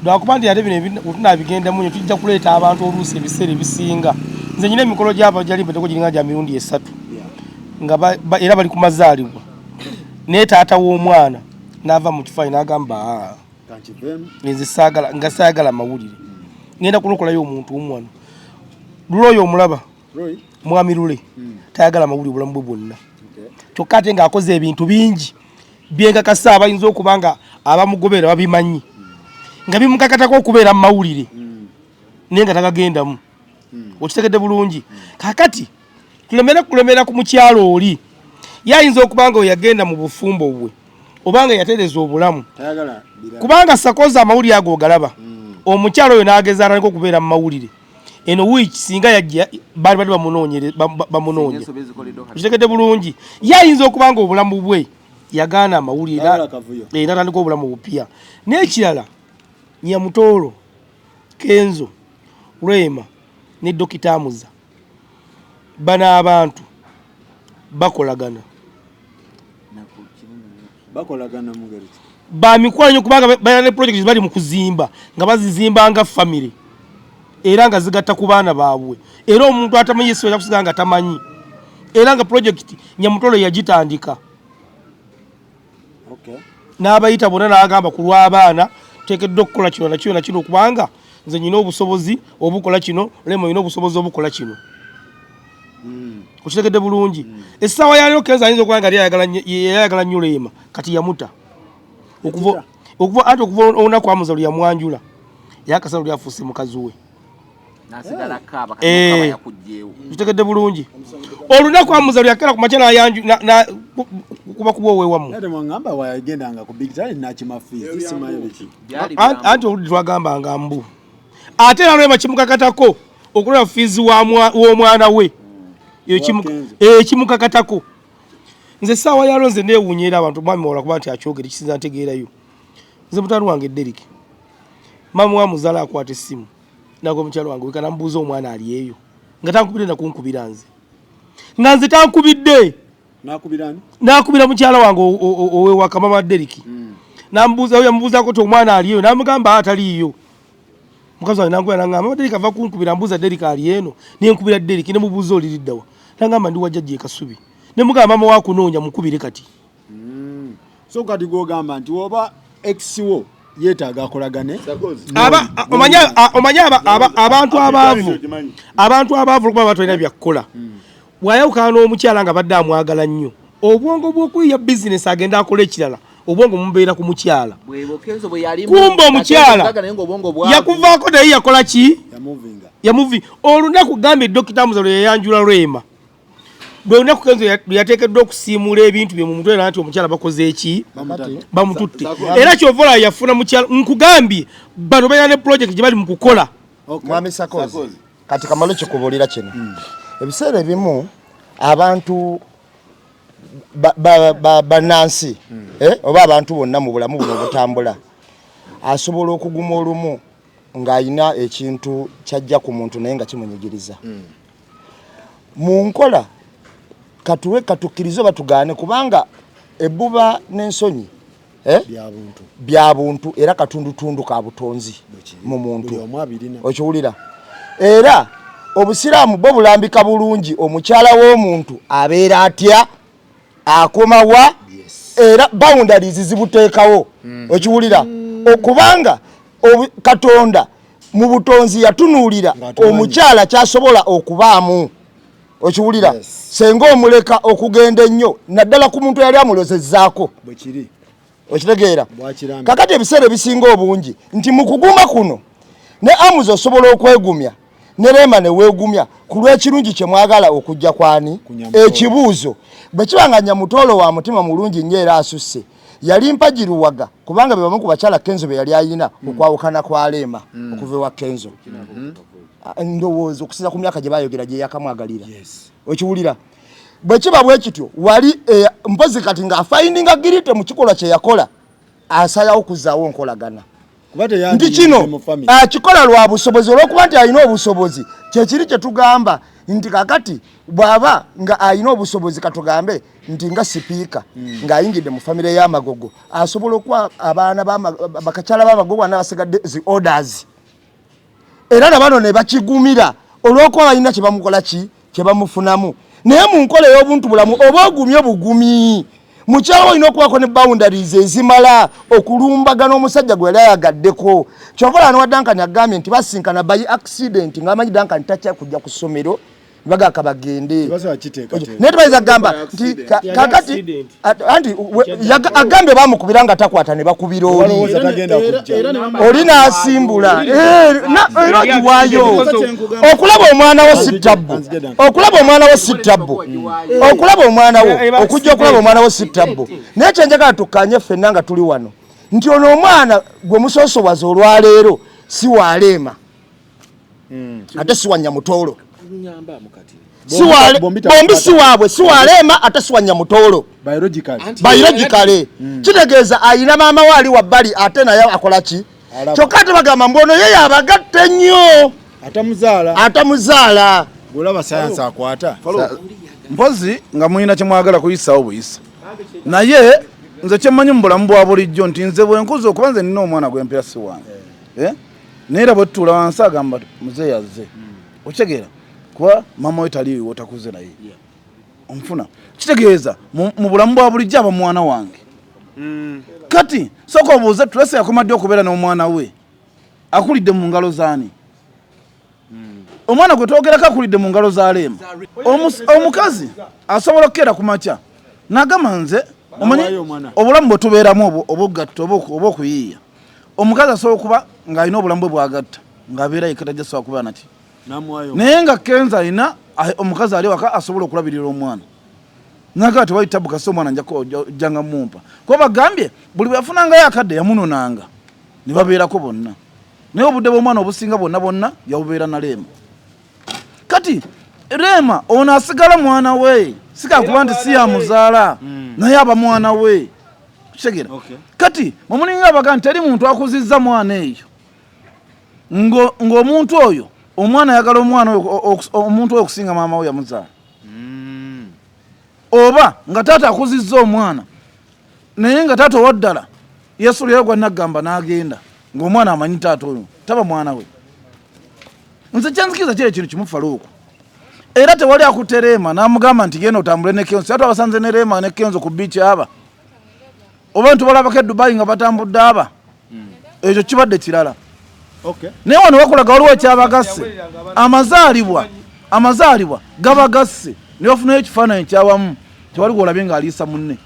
Lwakuba nti ate bino tunabigendamu nnyo tujja kuleeta abantu oluusi ebiseera ebisinga. Nze nyina emikolo gy'abo gyali mpeteko giringa gya mirundi 3 nga era bali ku mazaalibwa. Naye taata w'omwana n'ava mu kifaanyi n'agamba nze saagala mawulire. Ngenda kulokolayo omuntu omwana. Lule oyo omulaba mwami Lule tayagala mawulire obulamu bwe bwonna. Kyokka ate ng'akoze ebintu bingi byengakasa abayinza okuba nga abamugoberera babimanyi nga bimukakatako okubeera mu mawulire naye nga tagagendamu. Okitegedde bulungi. Kakati kulemera ku mukyalo oli yayinza okuba nga yagenda mu bufumbo bwe obanga yatereza obulamu kubanga Sakozi amawulire ago ogalaba. Omukyalo oyo n'agezaala niko okubeera mu mawulire. Eno wiiki singa yajja bali bamunoonye. Okitegedde bulungi. Yayinza okuba nga obulamu bwe yagaana amawulire n'atandika obulamu bupya. N'ekirala Nyamutolo, Kenzo, Rema ne Dokita Amuza bana abantu bakolagana mugeri ba mikwano kubanga bayane project bali mu kuzimba nga bazizimba nga family era nga zigatta ku baana baabwe era omuntu atamanyi yesu yakusiga nga tamanyi era nga project Nyamutolo yagitandika n'abayita bonna n'agamba ku lw'abaana tekedde okukola kino na kino kubanga nze nyina obusobozi obukola kino Rema nyina obusobozi obukola kino. Okitegedde bulungi. Essaawa yaliro Kenzo ayinza okuba nga yayagala nnyo Rema kati yamuta okuva ate okuva olunaku Amuza lwe yamwanjula yakasala lwe yafuuse mukazi we nasigala kaba kaba yakujjeewo. Okitegedde bulungi. Olunaku Amuza lwe yakera ku makyala na kuba kubowe wamu ate mwangamba wayagendanga ku big time nakimafizi simayo biki anti oludi twagamba nga mbu ate na Rema kimukakatako okulola fizi w'omwana we kimukakatako. Nze saawa yalo nze neewuunyera abantu mwami wala kuba nti akyogera kisinza ntegeerayo. Nze mutalo wange Derek mama wa muzala akwata essimu nago mukyalo wange wekana mbuuza omwana ali eyo nga tankubidde nakunkubira nze nga nze tankubidde nakubira mukyala wange owewaka mama Derek nambuuza oyo yamubuuzako ti omwana ali eyo namugamba ataliiyo. Mukazi wange nangubira nangamba mama Derek ava kunkubira mbuuza Derek ali eno nenkubira Derek ne mubuuza oliriddawa nangamba ndi wajjajja Kasubi ne mugamba mama wakunoonya mukubire kati. So kati gogamba nti oba ex-wo yeetaaga akolagane omanya abantu abaavu kuba batolina byakukola bw'ayawukana n'omukyala nga badde amwagala nnyo obwongo bw'okuyiya bizinesi agenda akola ekirala obwongo mumubeera ku mukyala kumba omukyala yakuvaako naye yakola ki yamuvi olunaku gambye Dokita Amuza lwe yayanjula Rema lwe lunaku Kenzo yateekeddwa okusiimula ebintu bye mu mutwe era nti omukyala bakoze eki bamututte era kyovola yafuna mukyala nkugambye bano bayina ne project gye bali mu kukola. Mwami Sakozi kati kamalo kikubuulira kino ebiseera ebimu abantu bannansi oba abantu bonna mu bulamu buno obutambula asobola okuguma olumu ng'ayina ekintu kyajja ku muntu naye nga kimunyigiriza mu nkola katukkirize batugaane kubanga ebbuba n'ensonyi bya buntu era katundutundu ka butonzi mu muntu okiwulira era obusiraamu bwo bulambika bulungi omukyala w'omuntu abeera atya akomawa era boundaries zibuteekawo okiwulira okubanga Katonda mu butonzi yatunuulira omukyala kyasobola okubaamu okiwulira senga omuleka okugenda ennyo naddala ku muntu yali amulozezzaako okitegeera kakati ebiseera ebisinga obungi nti mu kuguma kuno ne Amuza osobola okwegumya ne Rema ne weegumya ku lw'ekirungi kye mwagala okujja kwani ekibuuzo bwe kibanga Nyamutolo wa mutima mulungi nnyo era asusse yali mpagiruwaga kubanga be bamu ku bakyala Kenzo be yali ayina okwawukana kwa Rema okuva ewa Kenzo ndowooza okusinza ku myaka gye bayogera gye yakamwagalira okiwulira bwe kiba bwe kityo wali mpozi kati ng'afayindinga girite mu kikolwa kye yakola asalawo kuzaawo nkolagana nti kino kikola lwa busobozi olw'okuba nti alina obusobozi kyekiri kye tugamba nti kakati bw'aba nga alina obusobozi katugambe nti nga sipiika ng'ayingidde mu famire y'amagogo asobola okuwa abaana bakakyala b'amagogo n'abasigadde zi orders era nabano ne bakigumira olw'okuba balina kye bamukola ki kye bamufunamu naye mu nkola ey'obuntu bulamu oba ogumye bugumi mukyalo olina okubaako ne boundaries ezimala okulumbagana omusajja gwe yali ayagaddeko kyokola n'owaddankani agambye nti basinkana by accident ng'amanyi dankani tajja kujja ku ssomero bagaka bagende naye tebayinza kugamba nti kakati anti agambe bamukubira nga takwata ne bakubira oli n'asimbula era ogiwaayo okulaba omwana wo si ttabbu okulaba omwana wo si ttabbu okulaba omwana wo okujja okulaba omwana wo si ttabbu naye kyenjagala tukkanye ffenna nga tuli wano nti ono omwana gwe musoosowaza olwaleero si waleema ate si wa Nyamutoolo bombi si waabwe si waleema ate si wa Nyamutoolo biologically kitegeeza ayina maama we ali wabbali ate naye akola ki kyokka ate bagamba mbu ono ye yabagatte nnyo atamuzaala olaba sayansi akwata mpozi nga mulina kye mwagala kuyisawo buyisa naye nze kyemmanyi mu bulamu bwa bulijjo nti nze bwe nkuza okuba nze nina omwana gwempera si wange naye era bwe tutuula wansi agamba muzeeyi azze okitegeera kuba mama we taliiwo otakuze naye omufuna kitegeeza mu bulamu bwa bulijjo aba mwana wange kati sooka obuuze tulese yakomadde okubeera n'omwana we akulidde mu ngalo zaani omwana gwe twogerako akulidde mu ngalo za Leema omukazi asobola okukeera ku makya n'agamba nze omanyi obulamu bwe tubeeramu obuggatta oba okuyiiya omukazi asobola okuba ng'alina obulamu bwe bwagatta ng'abeera yekka tajja sobola kubeera nati naye nga Kenza alina omukazi ali waka asobola okulabirira omwana naga tewali tabu kasi omwana njanga mumpa kuba bagambye buli bwe yafunangayo akadde yamunonanga ne babeerako bonna naye obudde bw'omwana obusinga bonna yabubeera na Leema kati Leema ono asigala mwana we sikakuba nti si yamuzaala naye aba mwana we kitegeera kati mumulinga abaga nti teri muntu akuzizza mwana eyo ng'omuntu oyo omwana ayagala omuntu oyo okusinga maama we yamuzaala oba nga taata akuzizza omwana naye nga taata owaddala Yesu lero gwa nagamba n'agenda ng'omwana amanyi taata oyo taba mwana we nze kyanzikiza kiri ekintu kimu Faluuku era tewali akutte Leema n'amugamba nti genda otambule ne Kenzo ate abasanze ne Leema ne Kenzo ku biici aba oba ntubalabako e Dubai nga batambudde aba ekyo kibadde kirala naye wano bakulaga waliwo ekyabagasse amazaalibwa gabagasse ne bafunayo ekifaananyi kyawamu tewali gwolabye ng'aliisa munne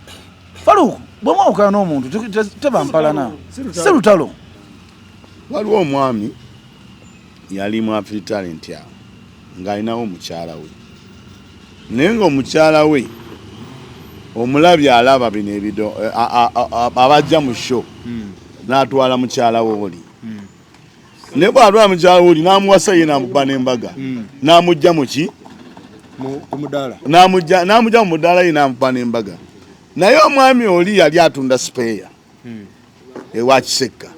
Faluuku bwe mwawukana n'omuntu tebampalana si lutalo waliwo omwami yali mu Afri Talent awo ng'alinawo omukyala we naye ng'omukyala we omulabye alaba bino ebido abajja mu show n'atwala mukyala we oli ne bw'atwala mukyala we oli n'amuwasa ye n'amuba n'embaga n'amugja mu ki n'amugja mu mudaala ye n'amuba n'embaga naye omwami oli yali atunda sipeeya ewa Kisekka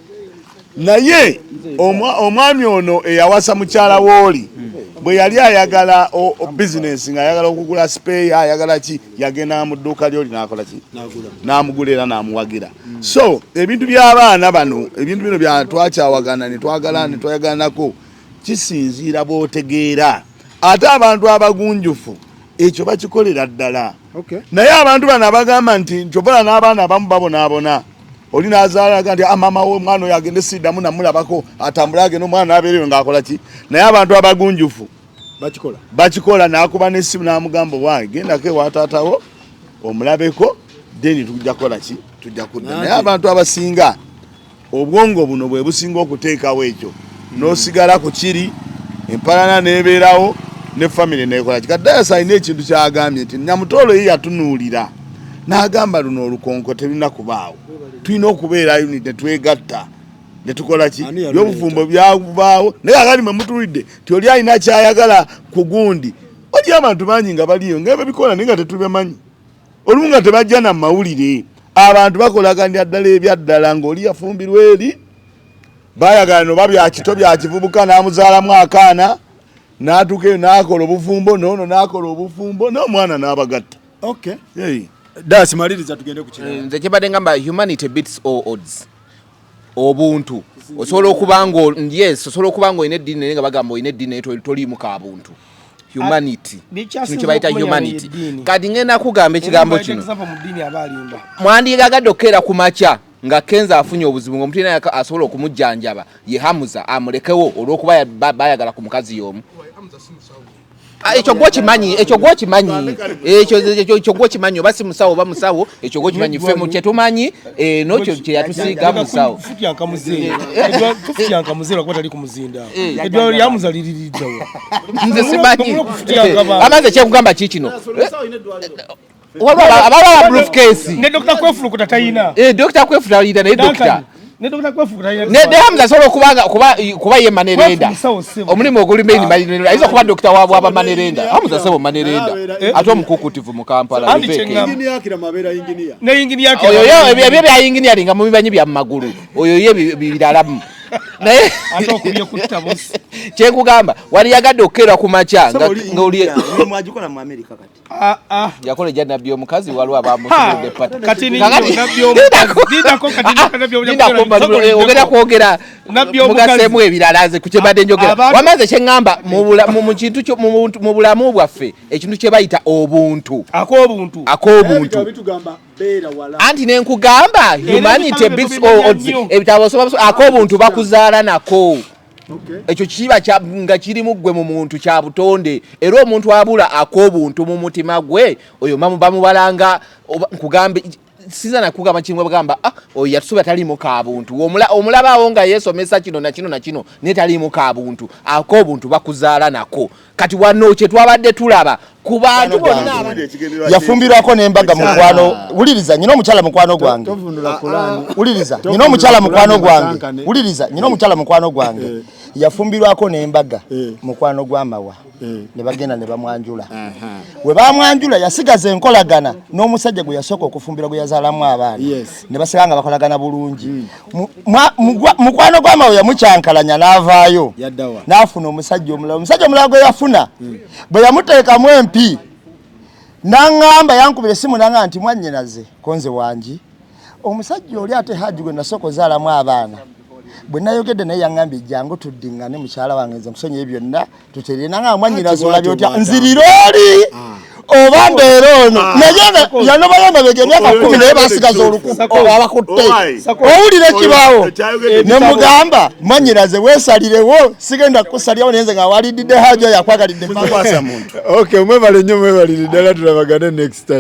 naye omwami ono eyawasa mukyala w'oli bwe yali ayagala bizinesi ng'ayagala okugula sipeeya ayagala ki yagenda mu dduuka ly'oli n'akola ki n'amugula era n'amuwagira so ebintu by'abaana bano ebintu bino twakyawaagana ne twagalanako kisinziira bw'otegeera ate abantu abagunjufu ekyo bakikolera ddala naye abantu bano abagamba nti nkyobala n'abaana abamu babonaabona oli n'azaalaga nti maama we omwana oyo agende siddamu namulabako atambule agenda omwana n'abeereyo ng'akola ki naye abantu abagunjufu bakikola n'akuba n'essimu n'amugamba wange gendako ewa taatawo omulabeko deni tujja kukola ki tujja kudda naye abantu abasinga obwongo buno bwe businga okuteekawo ekyo n'osigala ku kiri empalana n'ebeerawo ne famire nekola ki Kadayasa alina ekintu kyagambye nti Nyamutoolo ye yatunuulira n'agamba luno olukonko terina kubaawo tulina okubeera unit ne twegatta netukola ki byobufumbo byavaawo naye akati mwe mutuwulidde ti oli alina kyayagala ku gundi oli abantu bangi nga baliyo ngebe bikola naye nga tetubimanyi olumu nga tebajja na mawulire abantu bakolaganira ddala ebyaddala ng'oli yafumbirwa eri bayagala no babya kito bya kivubuka n'amuzaalamu akaana n'atuuka eyo n'akola obufumbo noono n'akola obufumbo n'omwana n'abagatta. Okay. Hey. Das maliriza tugende ku kirala. Nze kibadde ngamba humanity beats all odds. Obuntu. Osobola okubango yes, osobola okubango ine eddiini naye nga bagamba ine eddiini toliimu ka buntu. Humanity. Kino kibayita humanity. Kati ngenda kugamba ekigambo kino. Mwandigagadde okkeera ku makya nga Kenza afunye obuzibu ng'omuntu yenna asobola okumujjanjaba ye Hamuza amulekewo olw'okuba bayagala ku mukazi y'omu. Ekyo gwokimanyi ekyo gwokimanyi oba si musawo oba musawo ekyo gwokimanyi ffe mu kyetumanyi n'okyo kye yatusiiga musawo nze simanyi amaze kyekugamba kikino ababa briefcase ne Dr. Kwefulukuta tayina Dr. Kwefulukuta tayina naye dokita ne Dr. Kwefulukuta tayina ne Hamuza asobola kuba ye Manerenda omulimu oguli main Manerenda ayinza kuba dokita waabwe aba Manerenda Hamuza sebo Manerenda ate omukukutivu mu Kampala ne engineer oyo ebyo bya engineering nga mubibanyi bya magulu oyo ye biralamu naye atokubye kutta bosi kyekugamba wali yagadde okkerwa ku makya nga oli mwagikola mu America kati yakola ejja nabbi omukazi waliwo abamusubudde pata kati nabbi omukazi ogenda kwogera mugaseemu ebirala nze ku kyebadde njogera wamaze kyeŋŋamba mu kintu mu bulamu bwaffe ekintu kye bayita obuntu ak'obuntu anti nenkugamba humanity beats all odds ebitabo ak'obuntu bakuzaala nako ekyo kiba nga kirimu ggwe mu muntu kya butonde era omuntu abula ak'obuntu mu mutima gwe oyo bamubalanga nkugambe siza nakugamba kimwe bagamba oyo yatusuba talimu ka buntu omulabaawo nga yeesomesa kino na kino na kino naye talimu ka buntu ak'obuntu bakuzaala nako kati wano kye twabadde tulaba ku bantu bonna yafumbirwako n'embaga mukwano wuliriza nyina omukyala mukwano gwange wuliriza nyina omukyala mukwano gwange wuliriza nyina omukyala mukwano gwange yafumbirwako n'embaga mukwano gw'amawa ne bagenda ne bamwanjula we bamwanjula yasigaza enkolagana n'omusajja gwe yasooka okufumbira gwe yazaalamu abaana ne basiga nga bakolagana bulungi mukwano gw'amawa yamukyankalanya n'avaayo n'afuna omusajja omulala gwe yafuna bwe yamuteekamu empi n'aŋŋamba yankubira essimu n'aŋŋamba nti mwannyinaze konze wangi omusajja oli ate Haji gwe nasooka ozaalamu abaana bwe nayogedde naye yaŋŋambye jangu tuddiŋŋane mukyala wange nze musonyiye byonna tuterere naŋŋamba mwannyinaze olabye otya nzirira oli oba mbeera ono naye yanobayo mabega emyaka 10 naye basigaza abakutte owulira ekibaawo ne mugamba mwannyinaze weesalirewo sigenda kukusalirawo naye nze nga walididde Haji oyo akwagalidde okay mwebale nnyo mwebalire ddala tulabagane next time.